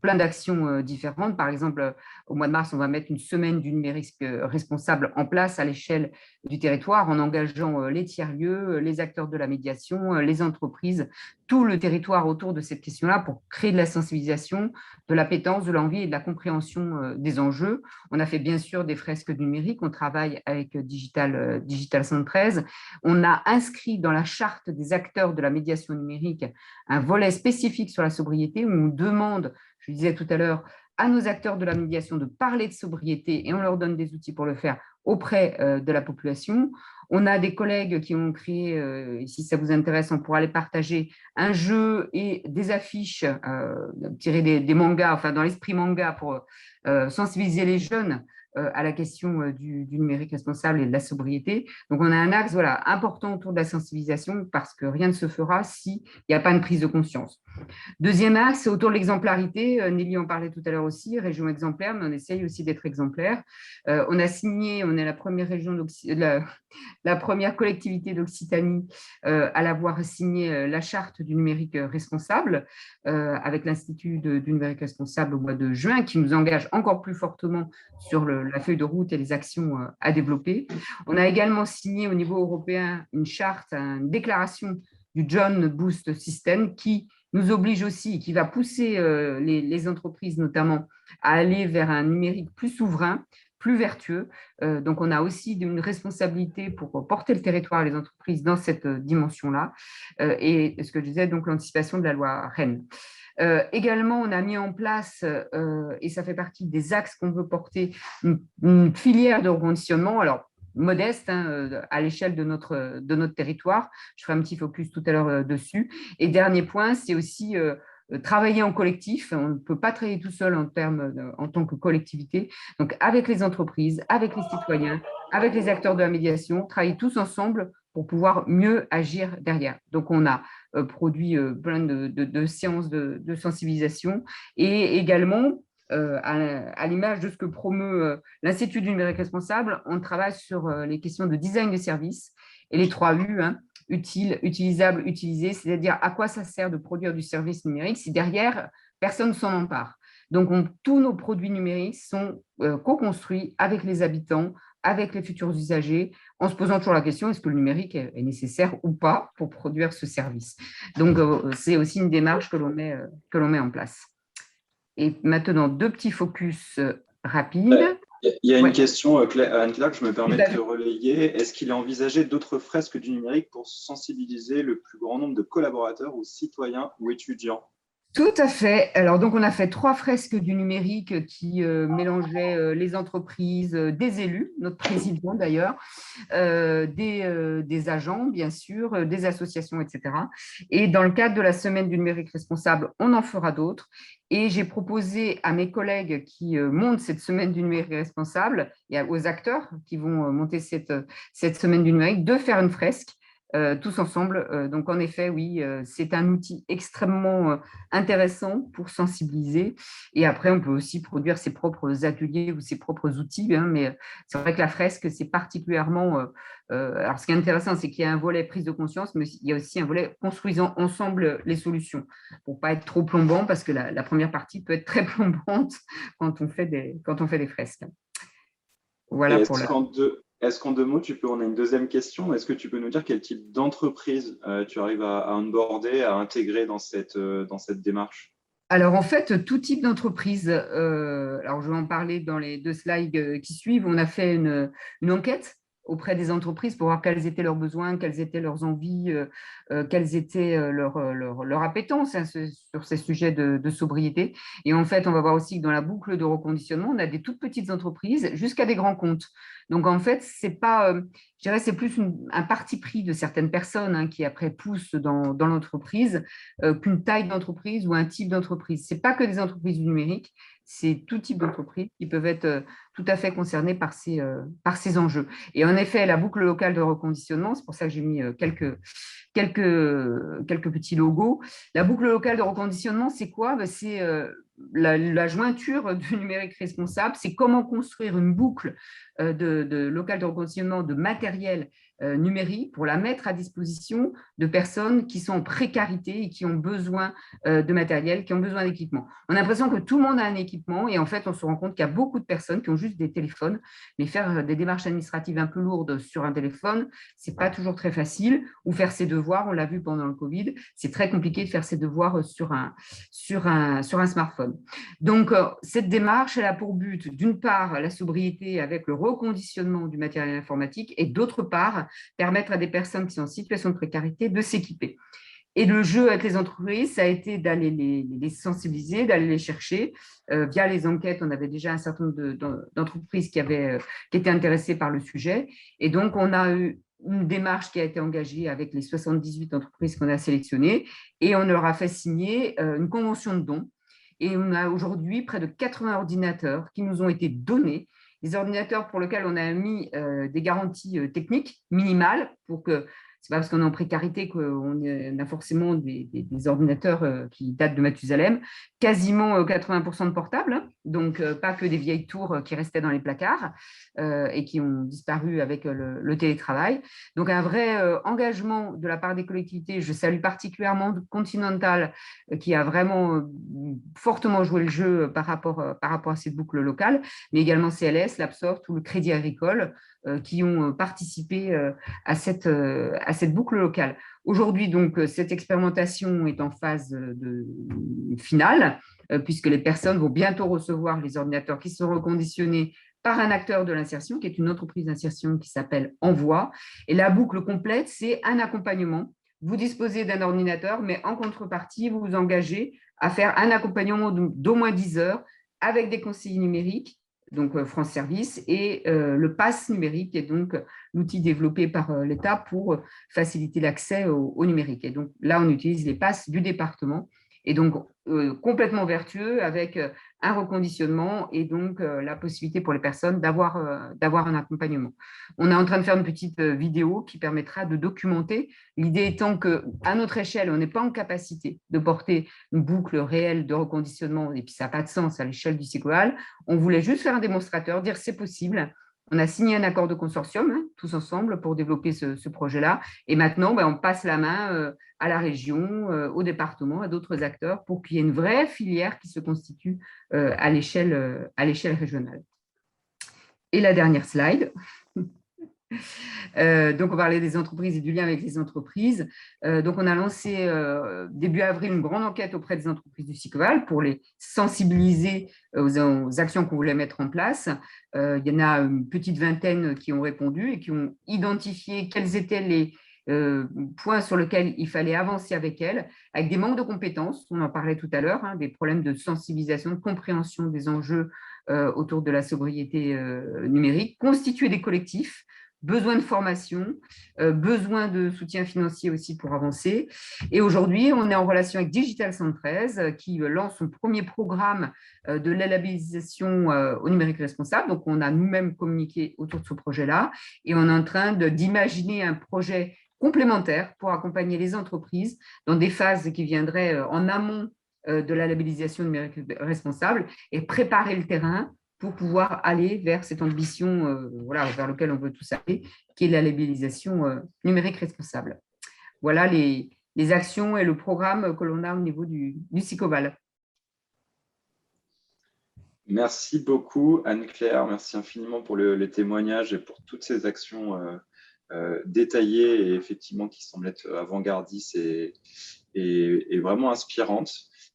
plein d'actions différentes. Par exemple, au mois de mars, on va mettre une semaine du numérique responsable en place à l'échelle du territoire en engageant les tiers-lieux, les acteurs de la médiation, les entreprises, tout le territoire autour de cette question-là pour créer de la sensibilisation, de l'appétence, de l'envie et de la compréhension des enjeux. On a fait bien sûr des fresques du numérique, on travaille avec Digital 113. On a inscrit dans la charte des acteurs de la médiation numérique un volet spécifique sur la sobriété où on demande, je disais tout à l'heure, à nos acteurs de la médiation de parler de sobriété et on leur donne des outils pour le faire auprès de la population. On a des collègues qui ont créé, et si ça vous intéresse, on pourra les partager, un jeu et des affiches tirées des mangas, enfin dans l'esprit manga pour sensibiliser les jeunes à la question du numérique responsable et de la sobriété. Donc, on a un axe important autour de la sensibilisation parce que rien ne se fera s'il n'y a pas une prise de conscience. Deuxième axe, c'est autour de l'exemplarité. Nelly en parlait tout à l'heure aussi, région exemplaire, mais on essaye aussi d'être exemplaire. On a signé, on est la première région la première collectivité d'Occitanie à l'avoir signé la charte du numérique responsable avec l'Institut du numérique responsable au mois de juin, qui nous engage encore plus fortement sur la feuille de route et les actions à développer. On a également signé au niveau européen une charte, une déclaration du John Boost System qui nous oblige aussi, qui va pousser les entreprises notamment à aller vers un numérique plus souverain, plus vertueux. Donc, on a aussi une responsabilité pour porter le territoire et les entreprises dans cette dimension-là. Et ce que je disais, donc l'anticipation de la loi Rennes. Également, on a mis en place, et ça fait partie des axes qu'on veut porter, une filière de reconditionnement. Alors, modeste à l'échelle de notre territoire. Je ferai un petit focus tout à l'heure dessus. Et dernier point, c'est aussi travailler en collectif. On ne peut pas travailler tout seul en tant que collectivité. Donc, avec les entreprises, avec les citoyens, avec les acteurs de la médiation, travailler tous ensemble pour pouvoir mieux agir derrière. Donc, on a produit plein de séances de sensibilisation et également, à l'image de ce que promeut l'Institut du numérique responsable, on travaille sur les questions de design de service et les 3 U, utile, utilisable, utilisé, c'est-à-dire à quoi ça sert de produire du service numérique si derrière, personne ne s'en empare. Donc, tous nos produits numériques sont co-construits avec les habitants, avec les futurs usagers, en se posant toujours la question, est-ce que le numérique est nécessaire ou pas pour produire ce service? Donc, c'est aussi une démarche que l'on met en place. Et maintenant, 2 petits focus rapides. Il y a une question, Anne-Claire, que je me permets de te relayer. Est-ce qu'il est envisagé d'autres fresques du numérique pour sensibiliser le plus grand nombre de collaborateurs ou citoyens ou étudiants? Tout à fait. Alors, donc, on a fait 3 fresques du numérique qui mélangeaient les entreprises, des élus, notre président d'ailleurs, des agents, bien sûr, des associations, etc. Et dans le cadre de la semaine du numérique responsable, on en fera d'autres. Et j'ai proposé à mes collègues qui montent cette semaine du numérique responsable et aux acteurs qui vont monter cette semaine du numérique de faire une fresque. Tous ensemble. Donc, en effet, oui, c'est un outil extrêmement intéressant pour sensibiliser. Et après, on peut aussi produire ses propres ateliers ou ses propres outils. Mais c'est vrai que la fresque, c'est particulièrement… alors, ce qui est intéressant, c'est qu'il y a un volet prise de conscience, mais il y a aussi un volet construisant ensemble les solutions pour ne pas être trop plombant, parce que la première partie peut être très plombante quand on fait des fresques. Voilà pour la… Est-ce qu'en 2 mots, on a une deuxième question. Est-ce que tu peux nous dire quel type d'entreprise tu arrives à onboarder, à intégrer dans cette démarche? Alors, en fait, tout type d'entreprise. Alors, je vais en parler dans les 2 slides qui suivent. On a fait une enquête auprès des entreprises pour voir quels étaient leurs besoins, quelles étaient leurs envies, quelles étaient leur appétence sur ces sujets de sobriété. Et en fait, on va voir aussi que dans la boucle de reconditionnement, on a des toutes petites entreprises jusqu'à des grands comptes. Donc, en fait, c'est pas, je dirais, c'est plus un parti pris de certaines personnes qui après poussent dans l'entreprise qu'une taille d'entreprise ou un type d'entreprise. C'est pas que des entreprises du numérique, c'est tout type d'entreprises qui peuvent être tout à fait concernées par ces enjeux. Et en effet, la boucle locale de reconditionnement, c'est pour ça que j'ai mis quelques petits logos. La boucle locale de reconditionnement, c'est quoi? C'est la jointure du numérique responsable, c'est comment construire une boucle de local de reconditionnement de matériel numérique pour la mettre à disposition de personnes qui sont en précarité et qui ont besoin de matériel, qui ont besoin d'équipement. On a l'impression que tout le monde a un équipement et en fait, on se rend compte qu'il y a beaucoup de personnes qui ont juste des téléphones, mais faire des démarches administratives un peu lourdes sur un téléphone, ce n'est pas toujours très facile. Ou faire ses devoirs, on l'a vu pendant le Covid, c'est très compliqué de faire ses devoirs sur un smartphone. Donc, cette démarche, elle a pour but, d'une part, la sobriété avec le reconditionnement du matériel informatique et d'autre part, permettre à des personnes qui sont en situation de précarité de s'équiper. Et le jeu avec les entreprises, ça a été d'aller les sensibiliser, d'aller les chercher. Via les enquêtes, on avait déjà un certain nombre d'entreprises qui étaient intéressées par le sujet. Et donc, on a eu une démarche qui a été engagée avec les 78 entreprises qu'on a sélectionnées et on leur a fait signer une convention de don. Et on a aujourd'hui près de 80 ordinateurs qui nous ont été donnés, des ordinateurs pour lesquels on a mis des garanties techniques minimales pour que c'est pas parce qu'on est en précarité qu'on a forcément des ordinateurs qui datent de Mathusalem, quasiment 80% de portables, hein, donc pas que des vieilles tours qui restaient dans les placards et qui ont disparu avec le télétravail. Donc un vrai engagement de la part des collectivités. Je salue particulièrement Continental qui a vraiment fortement joué le jeu par rapport à cette boucle locale, mais également CLS, l'Absorb ou le Crédit Agricole qui ont participé à cette boucle locale. Aujourd'hui, donc, cette expérimentation est en phase finale, puisque les personnes vont bientôt recevoir les ordinateurs qui seront reconditionnés par un acteur de l'insertion, qui est une entreprise d'insertion qui s'appelle Envoi. Et la boucle complète, c'est un accompagnement. Vous disposez d'un ordinateur, mais en contrepartie, vous vous engagez à faire un accompagnement d'au moins 10 heures avec des conseillers numériques, donc France Service, et le pass numérique est donc l'outil développé par l'État pour faciliter l'accès au numérique. Et donc là, on utilise les passes du département et donc complètement vertueux avec un reconditionnement et donc la possibilité pour les personnes d'avoir un accompagnement. On est en train de faire une petite vidéo qui permettra de documenter, l'idée étant qu'à notre échelle, on n'est pas en capacité de porter une boucle réelle de reconditionnement et puis ça n'a pas de sens à l'échelle du SICOVAL. On voulait juste faire un démonstrateur, dire c'est possible. On a signé un accord de consortium, hein, tous ensemble, pour développer ce projet-là. Et maintenant, on passe la main à la région, au département, à d'autres acteurs, pour qu'il y ait une vraie filière qui se constitue à l'échelle régionale. Et la dernière slide. Donc, on parlait des entreprises et du lien avec les entreprises. Donc, on a lancé début avril une grande enquête auprès des entreprises du SICOVAL pour les sensibiliser aux actions qu'on voulait mettre en place. Il y en a une petite vingtaine qui ont répondu et qui ont identifié quels étaient les points sur lesquels il fallait avancer avec elles, avec des manques de compétences, on en parlait tout à l'heure, hein, des problèmes de sensibilisation, de compréhension des enjeux autour de la sobriété numérique, constituer des collectifs, besoin de formation, besoin de soutien financier aussi pour avancer. Et aujourd'hui, on est en relation avec Digital 113 qui lance son premier programme de la labellisation au numérique responsable. Donc, on a nous-mêmes communiqué autour de ce projet-là et on est en train d'imaginer un projet complémentaire pour accompagner les entreprises dans des phases qui viendraient en amont de la labellisation numérique responsable et préparer le terrain pour pouvoir aller vers cette ambition vers laquelle on veut tous aller, qui est la labellisation numérique responsable. Voilà les actions et le programme que l'on a au niveau du SICOVAL. Merci beaucoup, Anne-Claire. Merci infiniment pour les témoignages et pour toutes ces actions détaillées et effectivement qui semblent être avant-gardistes et vraiment inspirantes.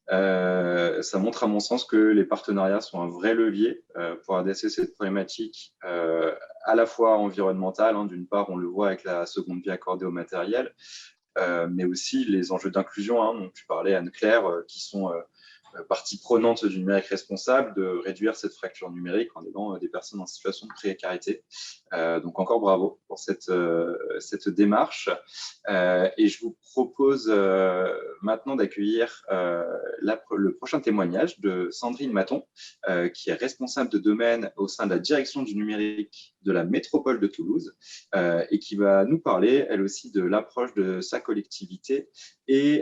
Ça montre à mon sens que les partenariats sont un vrai levier pour adresser cette problématique à la fois environnementale, hein, d'une part on le voit avec la seconde vie accordée au matériel, mais aussi les enjeux d'inclusion, hein, dont tu parlais Anne-Claire, qui sont partie prenante du numérique responsable, de réduire cette fracture numérique en aidant des personnes en situation de précarité. Donc encore bravo pour cette démarche. Et je vous propose maintenant d'accueillir le prochain témoignage de Sandrine Maton, qui est responsable de domaine au sein de la direction du numérique de la métropole de Toulouse et qui va nous parler, elle aussi, de l'approche de sa collectivité et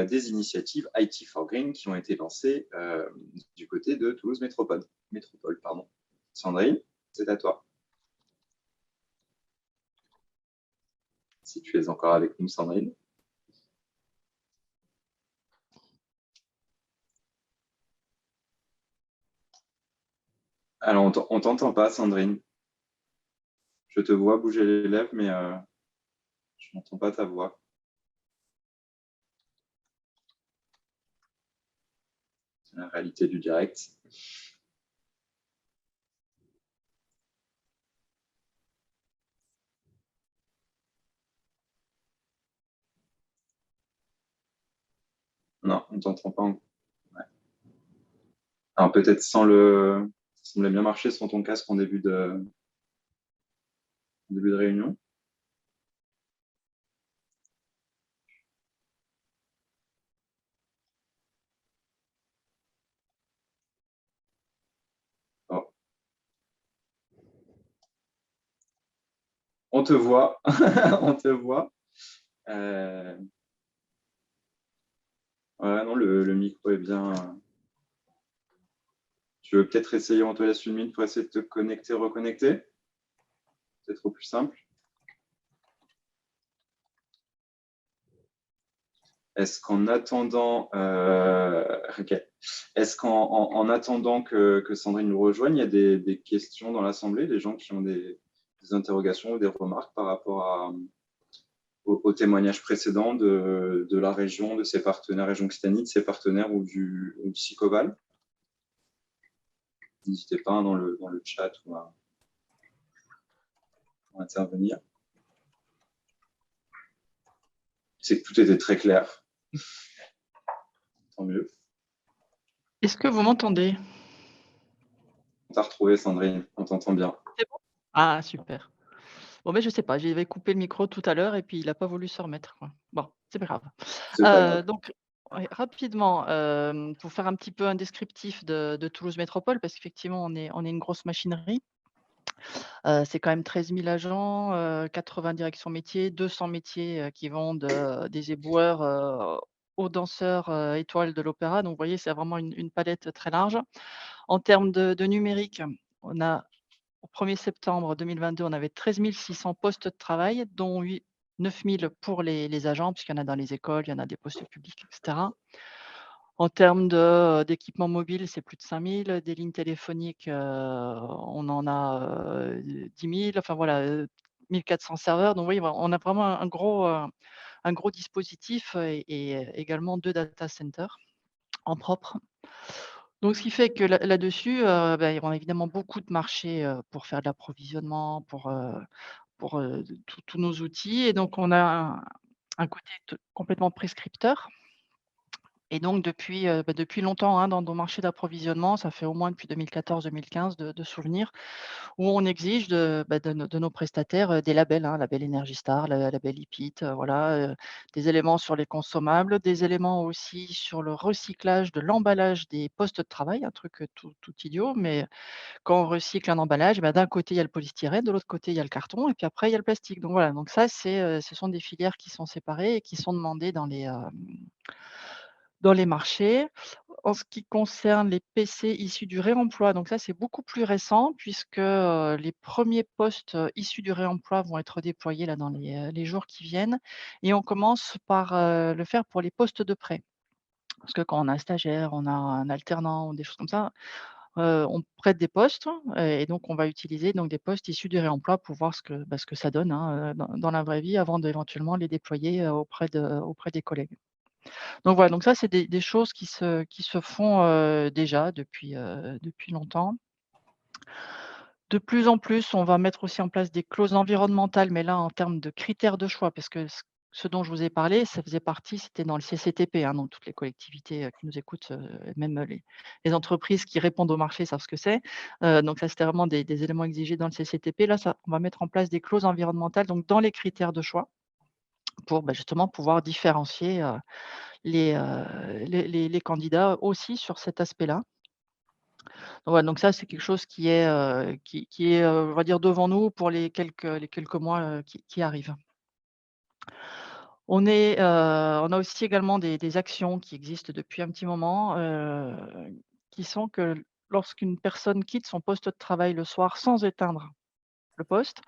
des initiatives IT for Green qui ont été lancées du côté de Toulouse Métropole. Sandrine, c'est à toi. si tu es encore avec nous, Sandrine. Alors, on ne t'entend pas, Sandrine. Je te vois bouger les lèvres, mais je n'entends pas ta voix. C'est la réalité du direct. Non, on ne t'entend pas. Ouais. Alors, peut-être sans le... Ça semblait bien marcher sans ton casque en début de réunion. Oh. On te voit. On te voit. Ouais, non, le micro est bien. Tu veux peut-être essayer, on te laisse une minute pour essayer de te connecter, reconnecter. C'est trop plus simple. Est-ce qu'en attendant, est-ce qu'en attendant que Sandrine nous rejoigne, il y a des questions dans l'Assemblée, des gens qui ont des interrogations ou des remarques par rapport au témoignage précédent de la région, de ses partenaires, région Occitanie, de ses partenaires ou du SICOVAL? N'hésitez pas dans le chat ou à intervenir. C'est que tout était très clair. Tant mieux. Est-ce que vous m'entendez? On t'a retrouvé, Sandrine, on t'entend bien. C'est bon? Ah, super. Bon, mais je sais pas, j'avais coupé le micro tout à l'heure et puis il n'a pas voulu se remettre, quoi. Bon, c'est pas grave. C'est pas grave. Donc, ouais, rapidement, pour faire un petit peu un descriptif de Toulouse Métropole, parce qu'effectivement, on est une grosse machinerie. C'est quand même 13 000 agents, 80 directions métiers, 200 métiers qui vont des éboueurs aux danseurs étoiles de l'opéra. Donc, vous voyez, c'est vraiment une palette très large. En termes de numérique, on a au 1er septembre 2022, on avait 13 600 postes de travail, dont 9 000 pour les agents, puisqu'il y en a dans les écoles, il y en a des postes publics, etc. En termes d'équipement mobile, c'est plus de 5 000. Des lignes téléphoniques, on en a 10 000. Enfin voilà, 1 400 serveurs. Donc, vous voyez, on a vraiment un gros dispositif et également 2 data centers en propre. Donc, ce qui fait que là-dessus, on a évidemment beaucoup de marchés pour faire de l'approvisionnement, pour tous nos outils. Et donc, on a un côté complètement prescripteur. Et donc, depuis longtemps, hein, dans nos marchés d'approvisionnement, ça fait au moins depuis 2014-2015 de souvenirs, où on exige de nos prestataires des labels, hein, label Energy Star, label IPIT, voilà, des éléments sur les consommables, des éléments aussi sur le recyclage de l'emballage des postes de travail, un truc tout idiot, mais quand on recycle un emballage, d'un côté, il y a le polystyrène, de l'autre côté, il y a le carton, et puis après, il y a le plastique. Donc voilà, donc ça, ce sont des filières qui sont séparées et qui sont demandées dans les marchés. En ce qui concerne les PC issus du réemploi, donc ça, c'est beaucoup plus récent puisque, les premiers postes, issus du réemploi vont être déployés là dans les jours qui viennent et on commence par, le faire pour les postes de prêt. Parce que quand on a un stagiaire, on a un alternant ou des choses comme ça, on prête des postes et donc on va utiliser donc des postes issus du réemploi pour voir ce que ça donne, hein, dans la vraie vie avant d'éventuellement les déployer, auprès des collègues. Donc voilà, donc ça, c'est des choses qui se font, déjà depuis longtemps. De plus en plus, on va mettre aussi en place des clauses environnementales, mais là, en termes de critères de choix, parce que ce dont je vous ai parlé, ça faisait partie, c'était dans le CCTP, hein, donc toutes les collectivités, qui nous écoutent, même les entreprises qui répondent au marché savent ce que c'est. Donc ça, c'était vraiment des éléments exigés dans le CCTP. Là, on va mettre en place des clauses environnementales, donc dans les critères de choix pour, justement pouvoir différencier, les candidats aussi sur cet aspect-là. Ouais, donc ça, c'est quelque chose qui est, on va dire devant nous pour les quelques mois, qui arrivent. On a aussi également des actions qui existent depuis un petit moment, qui sont que lorsqu'une personne quitte son poste de travail le soir sans éteindre le poste.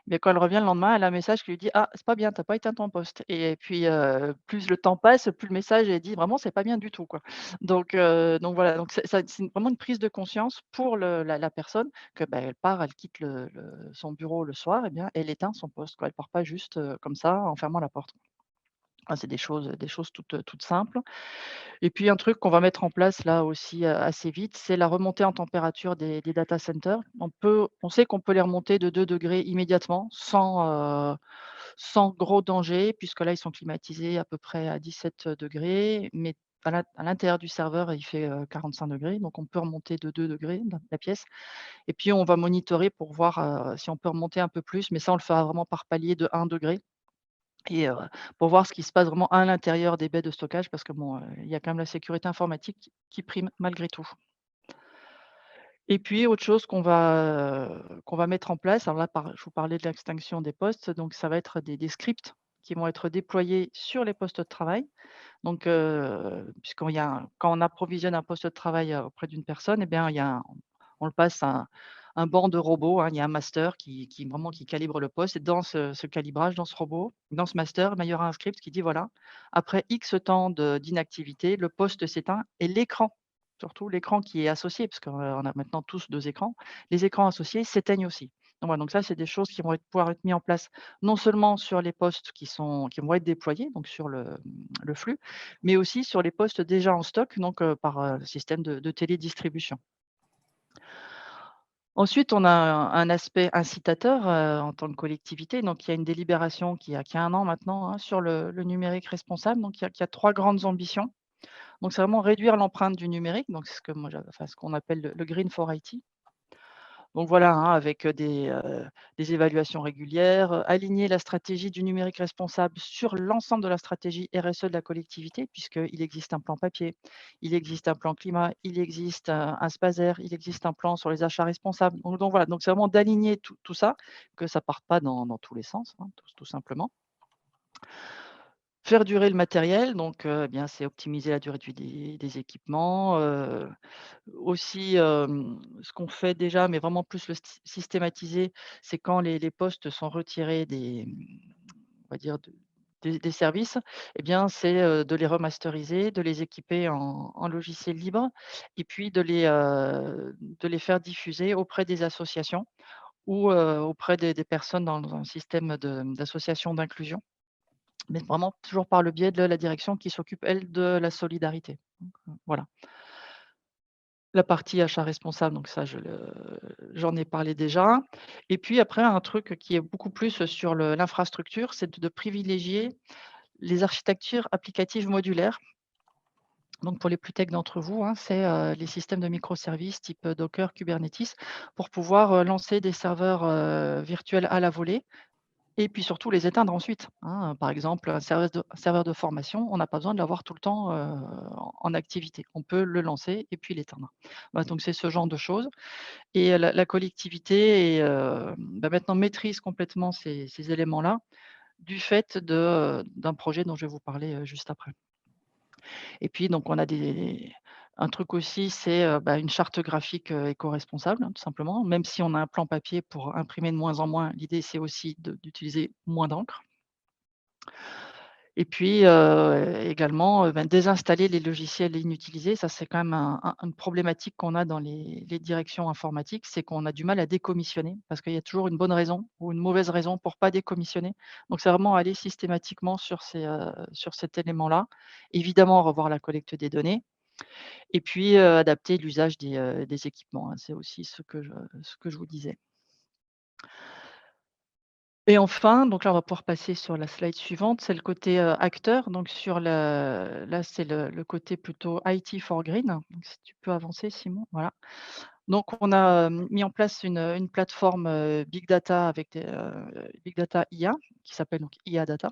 Mais quand elle revient le lendemain, elle a un message qui lui dit: «Ah, c'est pas bien, tu as pas éteint ton poste» et puis, plus le temps passe, plus le message est dit: «Vraiment, c'est pas bien du tout, quoi». Donc voilà, donc c'est vraiment une prise de conscience pour la personne que, bah, elle part, elle quitte son bureau le soir et bien, elle éteint son poste, quoi. Elle part pas juste, comme ça en fermant la porte. Ah, c'est des choses toutes simples. Et puis un truc qu'on va mettre en place là aussi, assez vite, c'est la remontée en température des data centers. On sait qu'on peut les remonter de 2 degrés immédiatement sans gros danger puisque là, ils sont climatisés à peu près à 17 degrés, mais à l'intérieur du serveur, il fait, 45 degrés, donc on peut remonter de 2 degrés la pièce et puis on va monitorer pour voir, si on peut remonter un peu plus, mais ça, on le fera vraiment par palier de 1 degré. Et pour voir ce qui se passe vraiment à l'intérieur des baies de stockage parce que bon, il y a quand même la sécurité informatique qui prime malgré tout. Et puis autre chose qu'on va mettre en place, alors là je vous parlais de l'extinction des postes, donc ça va être des scripts qui vont être déployés sur les postes de travail. Donc puisqu'il y a quand on approvisionne un poste de travail, auprès d'une personne et bien il y a on le passe à un banc de robots, hein. Il y a un master qui vraiment qui calibre le poste et dans ce calibrage, dans ce robot, dans ce master, ben, il y aura un script qui dit voilà, après X temps d'inactivité, le poste s'éteint et l'écran, surtout l'écran qui est associé, parce qu'on a maintenant tous 2 écrans, les écrans associés s'éteignent aussi. Donc voilà, donc ça, c'est des choses qui vont pouvoir être mis en place non seulement sur les postes qui vont être déployés, donc sur le flux, mais aussi sur les postes déjà en stock, donc par, système de télédistribution. Ensuite, on a un aspect incitateur, en tant que collectivité. Donc il y a une délibération qui a 1 an maintenant, hein, sur le numérique responsable. Donc il y a 3 grandes ambitions. Donc c'est vraiment réduire l'empreinte du numérique, donc c'est ce que moi ce qu'on appelle le Green for IT. Donc voilà, hein, avec, des évaluations régulières, aligner la stratégie du numérique responsable sur l'ensemble de la stratégie RSE de la collectivité, puisqu'il existe un plan papier, il existe un plan climat, il existe un SPASER, il existe un plan sur les achats responsables. Donc voilà, donc c'est vraiment d'aligner tout ça, que ça parte pas dans tous les sens, hein, tout simplement. Faire durer le matériel, donc eh bien, c'est optimiser la durée de vie des équipements, aussi, ce qu'on fait déjà, mais vraiment plus le systématiser, c'est quand les postes sont retirés on va dire des services, eh bien, c'est, de les remasteriser, de les équiper en logiciel libre et puis de les faire diffuser auprès des associations ou, auprès des personnes dans un système d'association d'inclusion. Mais vraiment toujours par le biais de la direction qui s'occupe, elle, de la solidarité. Donc, voilà. La partie achat responsable, donc ça j'en ai parlé déjà. Et puis après un truc qui est beaucoup plus sur l'infrastructure, c'est de privilégier les architectures applicatives modulaires. Donc pour les plus tech d'entre vous, hein, c'est, les systèmes de microservices type, Docker, Kubernetes pour pouvoir, lancer des serveurs, virtuels à la volée et puis surtout les éteindre ensuite, hein. Par exemple, un serveur de formation, on n'a pas besoin de l'avoir tout le temps, en activité. On peut le lancer et puis l'éteindre. Voilà, donc c'est ce genre de choses et la collectivité maintenant maîtrise complètement ces éléments-là, du fait d'un projet dont je vais vous parler, juste après. Et puis donc on a un truc aussi, c'est, une charte graphique, éco-responsable, hein, tout simplement. Même si on a un plan papier pour imprimer de moins en moins, l'idée c'est aussi d'utiliser moins d'encre. Et puis, également, désinstaller les logiciels inutilisés. Ça, c'est quand même une problématique qu'on a dans les directions informatiques, c'est qu'on a du mal à décommissionner parce qu'il y a toujours une bonne raison ou une mauvaise raison pour pas décommissionner. Donc c'est vraiment aller systématiquement sur cet élément-là. Évidemment, revoir la collecte des données et puis, adapter l'usage des équipements, hein. C'est aussi ce que je vous disais. Et enfin, donc là, on va pouvoir passer sur la slide suivante, c'est le côté, acteur. Donc là, c'est le côté plutôt IT for Green. Donc si tu peux avancer Simon, voilà. Donc on a, mis en place une plateforme, big data avec big data IA qui s'appelle donc IA Data.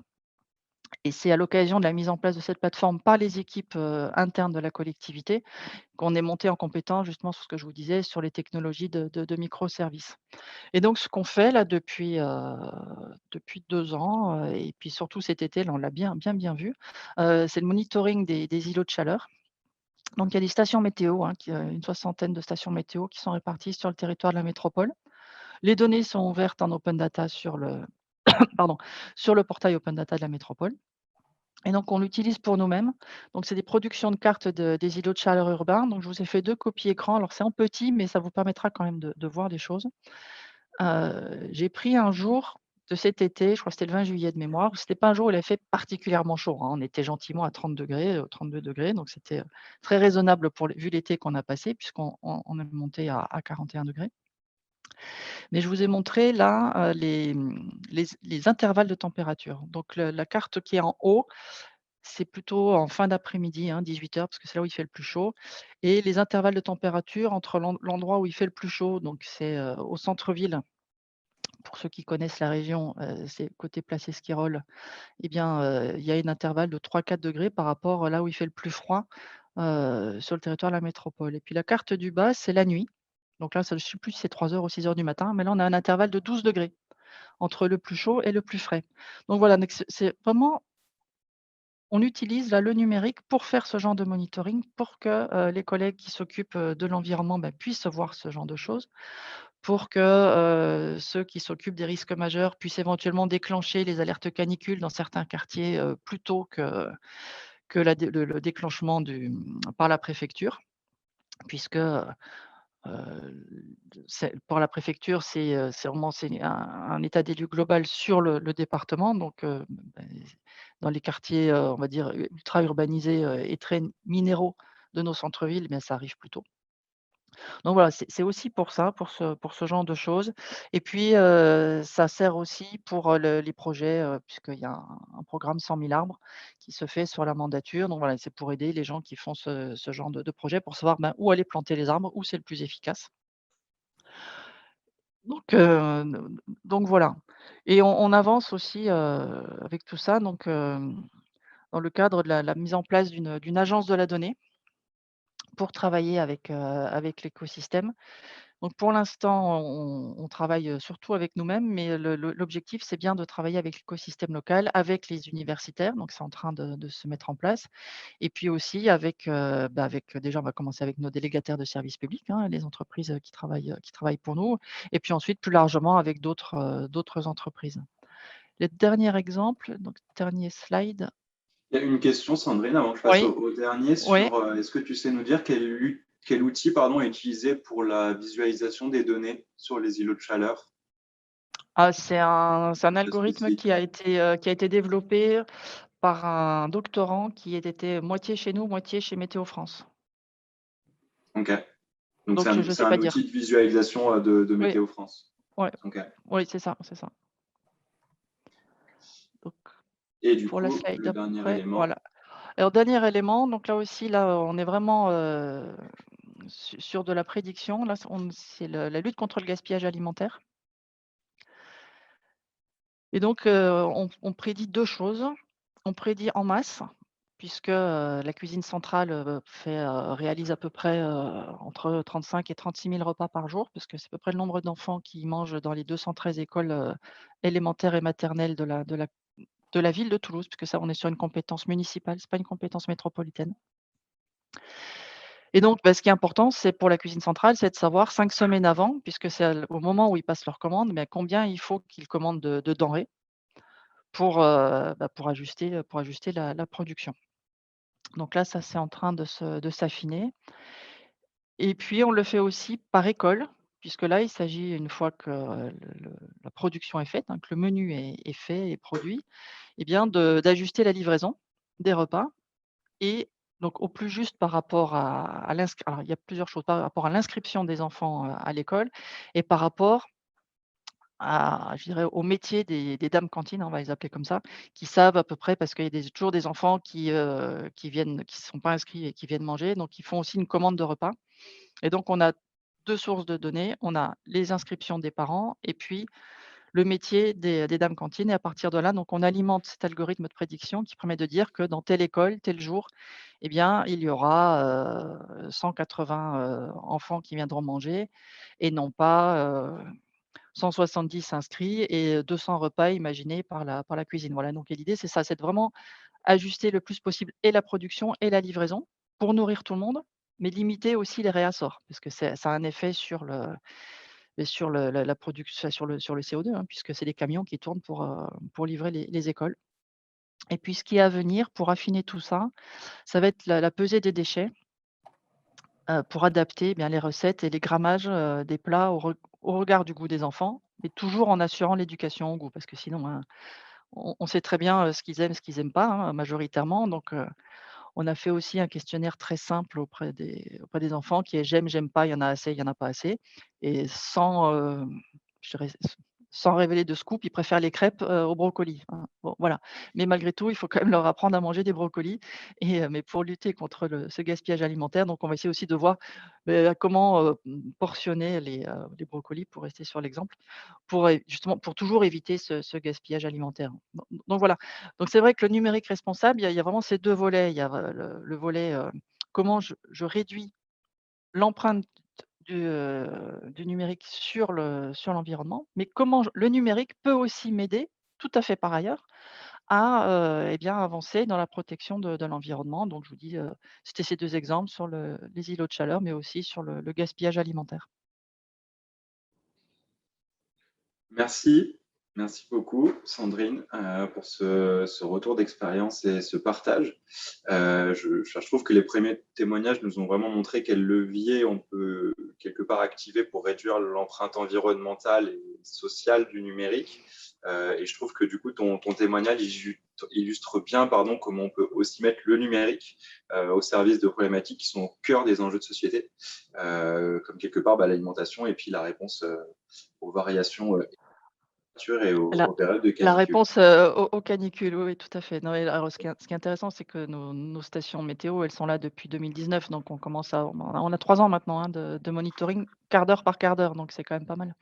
Et c'est à l'occasion de la mise en place de cette plateforme par les équipes, internes de la collectivité qu'on est monté en compétence justement sur ce que je vous disais, sur les technologies de microservices. Et donc ce qu'on fait là depuis 2 ans, et puis surtout cet été, là on l'a bien vu, c'est le monitoring des îlots de chaleur. Donc il y a des stations météo, hein, une soixantaine de stations météo qui sont réparties sur le territoire de la métropole. Les données sont ouvertes en open data sur le, pardon, sur le portail open data de la métropole. Et donc, on l'utilise pour nous-mêmes. Donc, c'est des productions de cartes des îlots de chaleur urbains. Donc, je vous ai fait 2 copies écran. Alors, c'est en petit, mais ça vous permettra quand même de voir des choses. J'ai pris un jour de cet été, je crois que c'était le 20 juillet de mémoire. C'était pas un jour où il a fait particulièrement chaud, hein. On était gentiment à 30 degrés, 32 degrés, donc c'était, très raisonnable vu l'été qu'on a passé puisqu'on est monté à 41 degrés. Mais je vous ai montré là, les intervalles de température. Donc la carte qui est en haut, c'est plutôt en fin d'après-midi, hein, 18 h, parce que c'est là où il fait le plus chaud, et les intervalles de température entre l'endroit où il fait le plus chaud, donc c'est, au centre-ville. Pour ceux qui connaissent la région, c'est côté place Esquirol, eh bien, il y a un intervalle de 3-4 degrés par rapport, là où il fait le plus froid, sur le territoire de la métropole. Et puis la carte du bas, c'est la nuit. Donc là, ça, je ne sais plus si c'est 3 h ou 6 h du matin, mais là, on a un intervalle de 12 degrés entre le plus chaud et le plus frais. Donc voilà, donc c'est vraiment, on utilise là le numérique pour faire ce genre de monitoring, pour que, les collègues qui s'occupent, de l'environnement, bah, puissent voir ce genre de choses, pour que, ceux qui s'occupent des risques majeurs puissent éventuellement déclencher les alertes canicules dans certains quartiers, plus tôt que le déclenchement par la préfecture. Puisque, pour la préfecture, c'est vraiment un état des lieux global sur le département. Donc, beh, dans les quartiers, on va dire, ultra urbanisés, et très minéraux de nos centres-villes, mais ça arrive plus tôt. Donc voilà, c'est aussi pour ça, pour ce genre de choses. Et puis, ça sert aussi pour, les projets, puisqu'il y a un programme 100 000 arbres qui se fait sur la mandature. Donc voilà, c'est pour aider les gens qui font ce genre de projet pour savoir, ben, où aller planter les arbres, où c'est le plus efficace. Donc voilà. Et on avance aussi, avec tout ça, donc dans le cadre de la mise en place d'une agence de la donnée pour travailler avec l'écosystème. Donc pour l'instant, on travaille, surtout avec nous-mêmes, mais l'objectif, c'est bien de travailler avec l'écosystème local, avec les universitaires, donc c'est en train de se mettre en place. Et puis aussi avec déjà, on va commencer avec nos délégataires de services publics, hein, les entreprises, qui travaillent pour nous, et puis ensuite plus largement avec d'autres entreprises. Le dernier exemple, donc dernier slide. Il y a une question, Sandrine, avant que je passe Oui, au dernier, oui. sur est-ce que tu sais nous dire quel outil est utilisé pour la visualisation des données sur les îlots de chaleur? Ah, c'est un C'est algorithme spécifique. qui a été développé par un doctorant qui était moitié chez nous, moitié chez Météo France. Ok. Donc Donc je ne c'est sais un pas dire. outil de visualisation de Oui, Météo France. ouais, Ok. oui, c'est ça, c'est ça. Donc Et du pour la coup, slide le dernier d'après, élément. voilà. Alors dernier élément, donc là aussi, là, on est vraiment, sur de la prédiction. Là, c'est la lutte contre le gaspillage alimentaire. Et donc, on prédit 2 choses. On prédit en masse, puisque, la cuisine centrale, réalise à peu près, entre 35 et 36 000 repas par jour, parce que c'est à peu près le nombre d'enfants qui mangent dans les 213 écoles, élémentaires et maternelles de la ville de Toulouse, puisque ça, on est sur une compétence municipale, c'est pas une compétence métropolitaine. Et donc, bah, ce qui est important, c'est pour la cuisine centrale, c'est de savoir 5 semaines avant, puisque c'est au moment où ils passent leur commande, mais combien il faut qu'ils commandent de denrées pour ajuster la production. Donc là, ça, c'est en train de s'affiner. Et puis, on le fait aussi par école, puisque là, il s'agit, une fois que, la production est faite, hein, que le menu est fait et produit, eh bien d'ajuster la livraison des repas. Et donc au plus juste par rapport à alors il y a plusieurs choses, par rapport à l'inscription des enfants, à l'école, et par rapport je dirais, au métier des dames cantines, on va les appeler comme ça, qui savent à peu près, parce qu'il y a toujours des enfants qui viennent, qui ne sont pas inscrits et qui viennent manger, donc ils font aussi une commande de repas. Et donc on a 2 sources de données. On a les inscriptions des parents et puis le métier des dames cantines, et à partir de là, donc on alimente cet algorithme de prédiction qui permet de dire que dans telle école, tel jour, eh bien, il y aura, 180, enfants qui viendront manger, et non pas, 170 inscrits et 200 repas imaginés par la cuisine. Voilà, donc l'idée, c'est ça, c'est de vraiment ajuster le plus possible et la production et la livraison pour nourrir tout le monde, mais limiter aussi les réassorts, parce que ça a un effet mais sur la production, sur le CO2, hein, puisque c'est des camions qui tournent pour livrer les écoles. Et puis ce qui est à venir pour affiner tout ça, ça va être la pesée des déchets, pour adapter, eh bien, les recettes et les grammages, des plats au regard du goût des enfants, mais toujours en assurant l'éducation au goût. Parce que sinon, hein, on sait très bien, ce qu'ils aiment pas, hein, majoritairement. Donc, on a fait aussi un questionnaire très simple auprès des enfants qui est: «J'aime, j'aime pas, il y en a assez, il y en a pas assez», et je dirais, sans révéler de scoop, ils préfèrent les crêpes, aux brocolis, hein. Bon, voilà. Mais malgré tout, il faut quand même leur apprendre à manger des brocolis, mais pour lutter contre ce gaspillage alimentaire, donc on va essayer aussi de voir, comment, portionner les brocolis, pour rester sur l'exemple, justement, pour toujours éviter ce gaspillage alimentaire. Donc voilà. Donc c'est vrai que le numérique responsable, il y a vraiment ces 2 volets. Il y a, le volet, comment je réduis l'empreinte du numérique sur l'environnement, mais comment le numérique peut aussi m'aider, tout à fait par ailleurs, à, eh bien, avancer dans la protection de l'environnement. Donc je vous dis, c'était ces 2 exemples sur les îlots de chaleur, mais aussi sur le gaspillage alimentaire. Merci. Merci beaucoup, Sandrine, pour ce retour d'expérience et ce partage. Je trouve que les premiers témoignages nous ont vraiment montré quel levier on peut quelque part activer pour réduire l'empreinte environnementale et sociale du numérique. Et je trouve que du coup, ton témoignage illustre bien, comment on peut aussi mettre le numérique au service de problématiques qui sont au cœur des enjeux de société, comme quelque part l'alimentation et puis la réponse aux variations et La aux périodes de la canicule. réponse, aux canicules, oui, oui, tout à fait. Non, mais alors ce qui est intéressant, c'est que nos stations météo, elles sont là depuis 2019, donc on a 3 ans maintenant, hein, de monitoring, quart d'heure par quart d'heure, donc c'est quand même pas mal.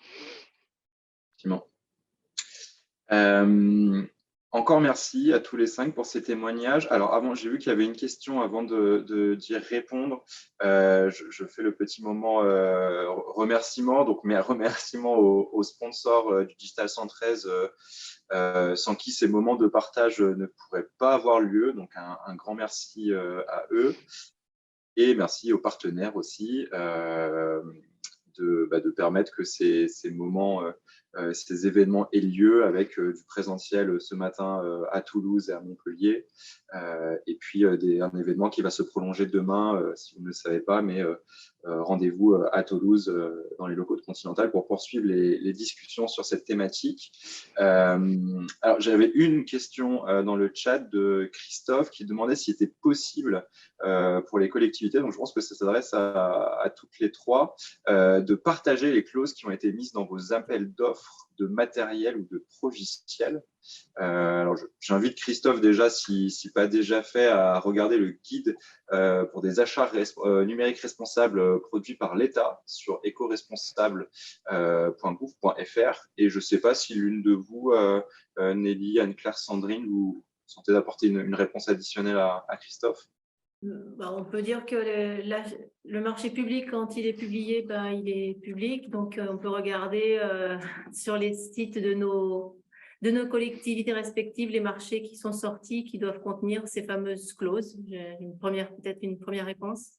Effectivement. Encore merci à tous les 5 pour ces témoignages. Alors avant, j'ai vu qu'il y avait une question avant d'y répondre. Je fais le petit moment remerciement. Donc mes remerciements aux sponsors du Digital 113, sans qui ces moments de partage ne pourraient pas avoir lieu. Donc un grand merci à eux. Et merci aux partenaires aussi de permettre que ces moments, ces événements aient lieu avec du présentiel ce matin à Toulouse et à Montpellier. Et puis un événement qui va se prolonger demain, si vous ne le savez pas, mais rendez-vous à Toulouse dans les locaux de Continental pour poursuivre les discussions sur cette thématique. Alors, j'avais une question dans le chat de Christophe qui demandait s'il était possible pour les collectivités, donc je pense que ça s'adresse à toutes les 3, de partager les clauses qui ont été mises dans vos appels d'offres de matériel ou de logiciel. Alors, j'invite Christophe déjà, si pas déjà fait, à regarder le guide pour des achats numériques responsables produits par l'État sur écoresponsable.gouv.fr. Et je ne sais pas si l'une de vous, Nelly, Anne-Claire, Sandrine, vous sentez d'apporter une réponse additionnelle à Christophe. On peut dire que le marché public, quand il est publié, il est public. Donc, on peut regarder sur les sites de nos collectivités respectives les marchés qui sont sortis, qui doivent contenir ces fameuses clauses. J'ai peut-être une première réponse.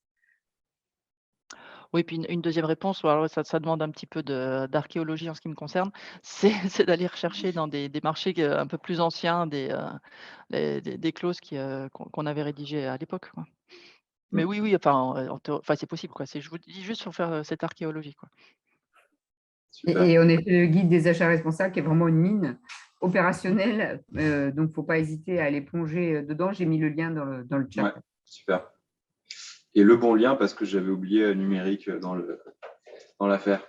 Oui, puis une 2e réponse, alors ça demande un petit peu d'archéologie en ce qui me concerne, c'est d'aller rechercher dans des marchés un peu plus anciens des clauses qu'on avait rédigées à l'époque, quoi. Mais oui, enfin, c'est possible, quoi. Je vous dis juste, faut faire cette archéologie, quoi. Et on est le guide des achats responsables qui est vraiment une mine opérationnelle, donc il ne faut pas hésiter à aller plonger dedans. J'ai mis le lien dans le chat. Ouais, super. Et le bon lien, parce que j'avais oublié numérique dans l'affaire.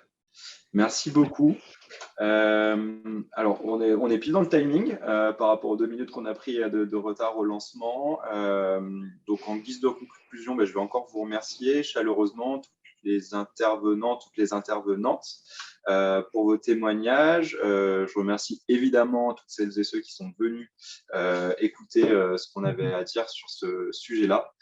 Merci beaucoup. Alors, on est pile dans le timing par rapport aux 2 minutes qu'on a pris de retard au lancement. Donc, en guise de conclusion, je vais encore vous remercier chaleureusement tous les intervenants, toutes les intervenantes pour vos témoignages. Je remercie évidemment toutes celles et ceux qui sont venus écouter ce qu'on avait à dire sur ce sujet-là.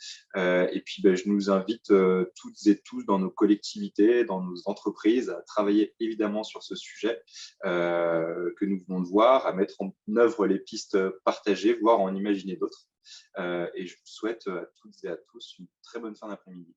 Et puis, je nous invite toutes et tous dans nos collectivités, dans nos entreprises, à travailler évidemment sur ce sujet que nous venons de voir, à mettre en œuvre les pistes partagées, voire en imaginer d'autres. Et je vous souhaite à toutes et à tous une très bonne fin d'après-midi.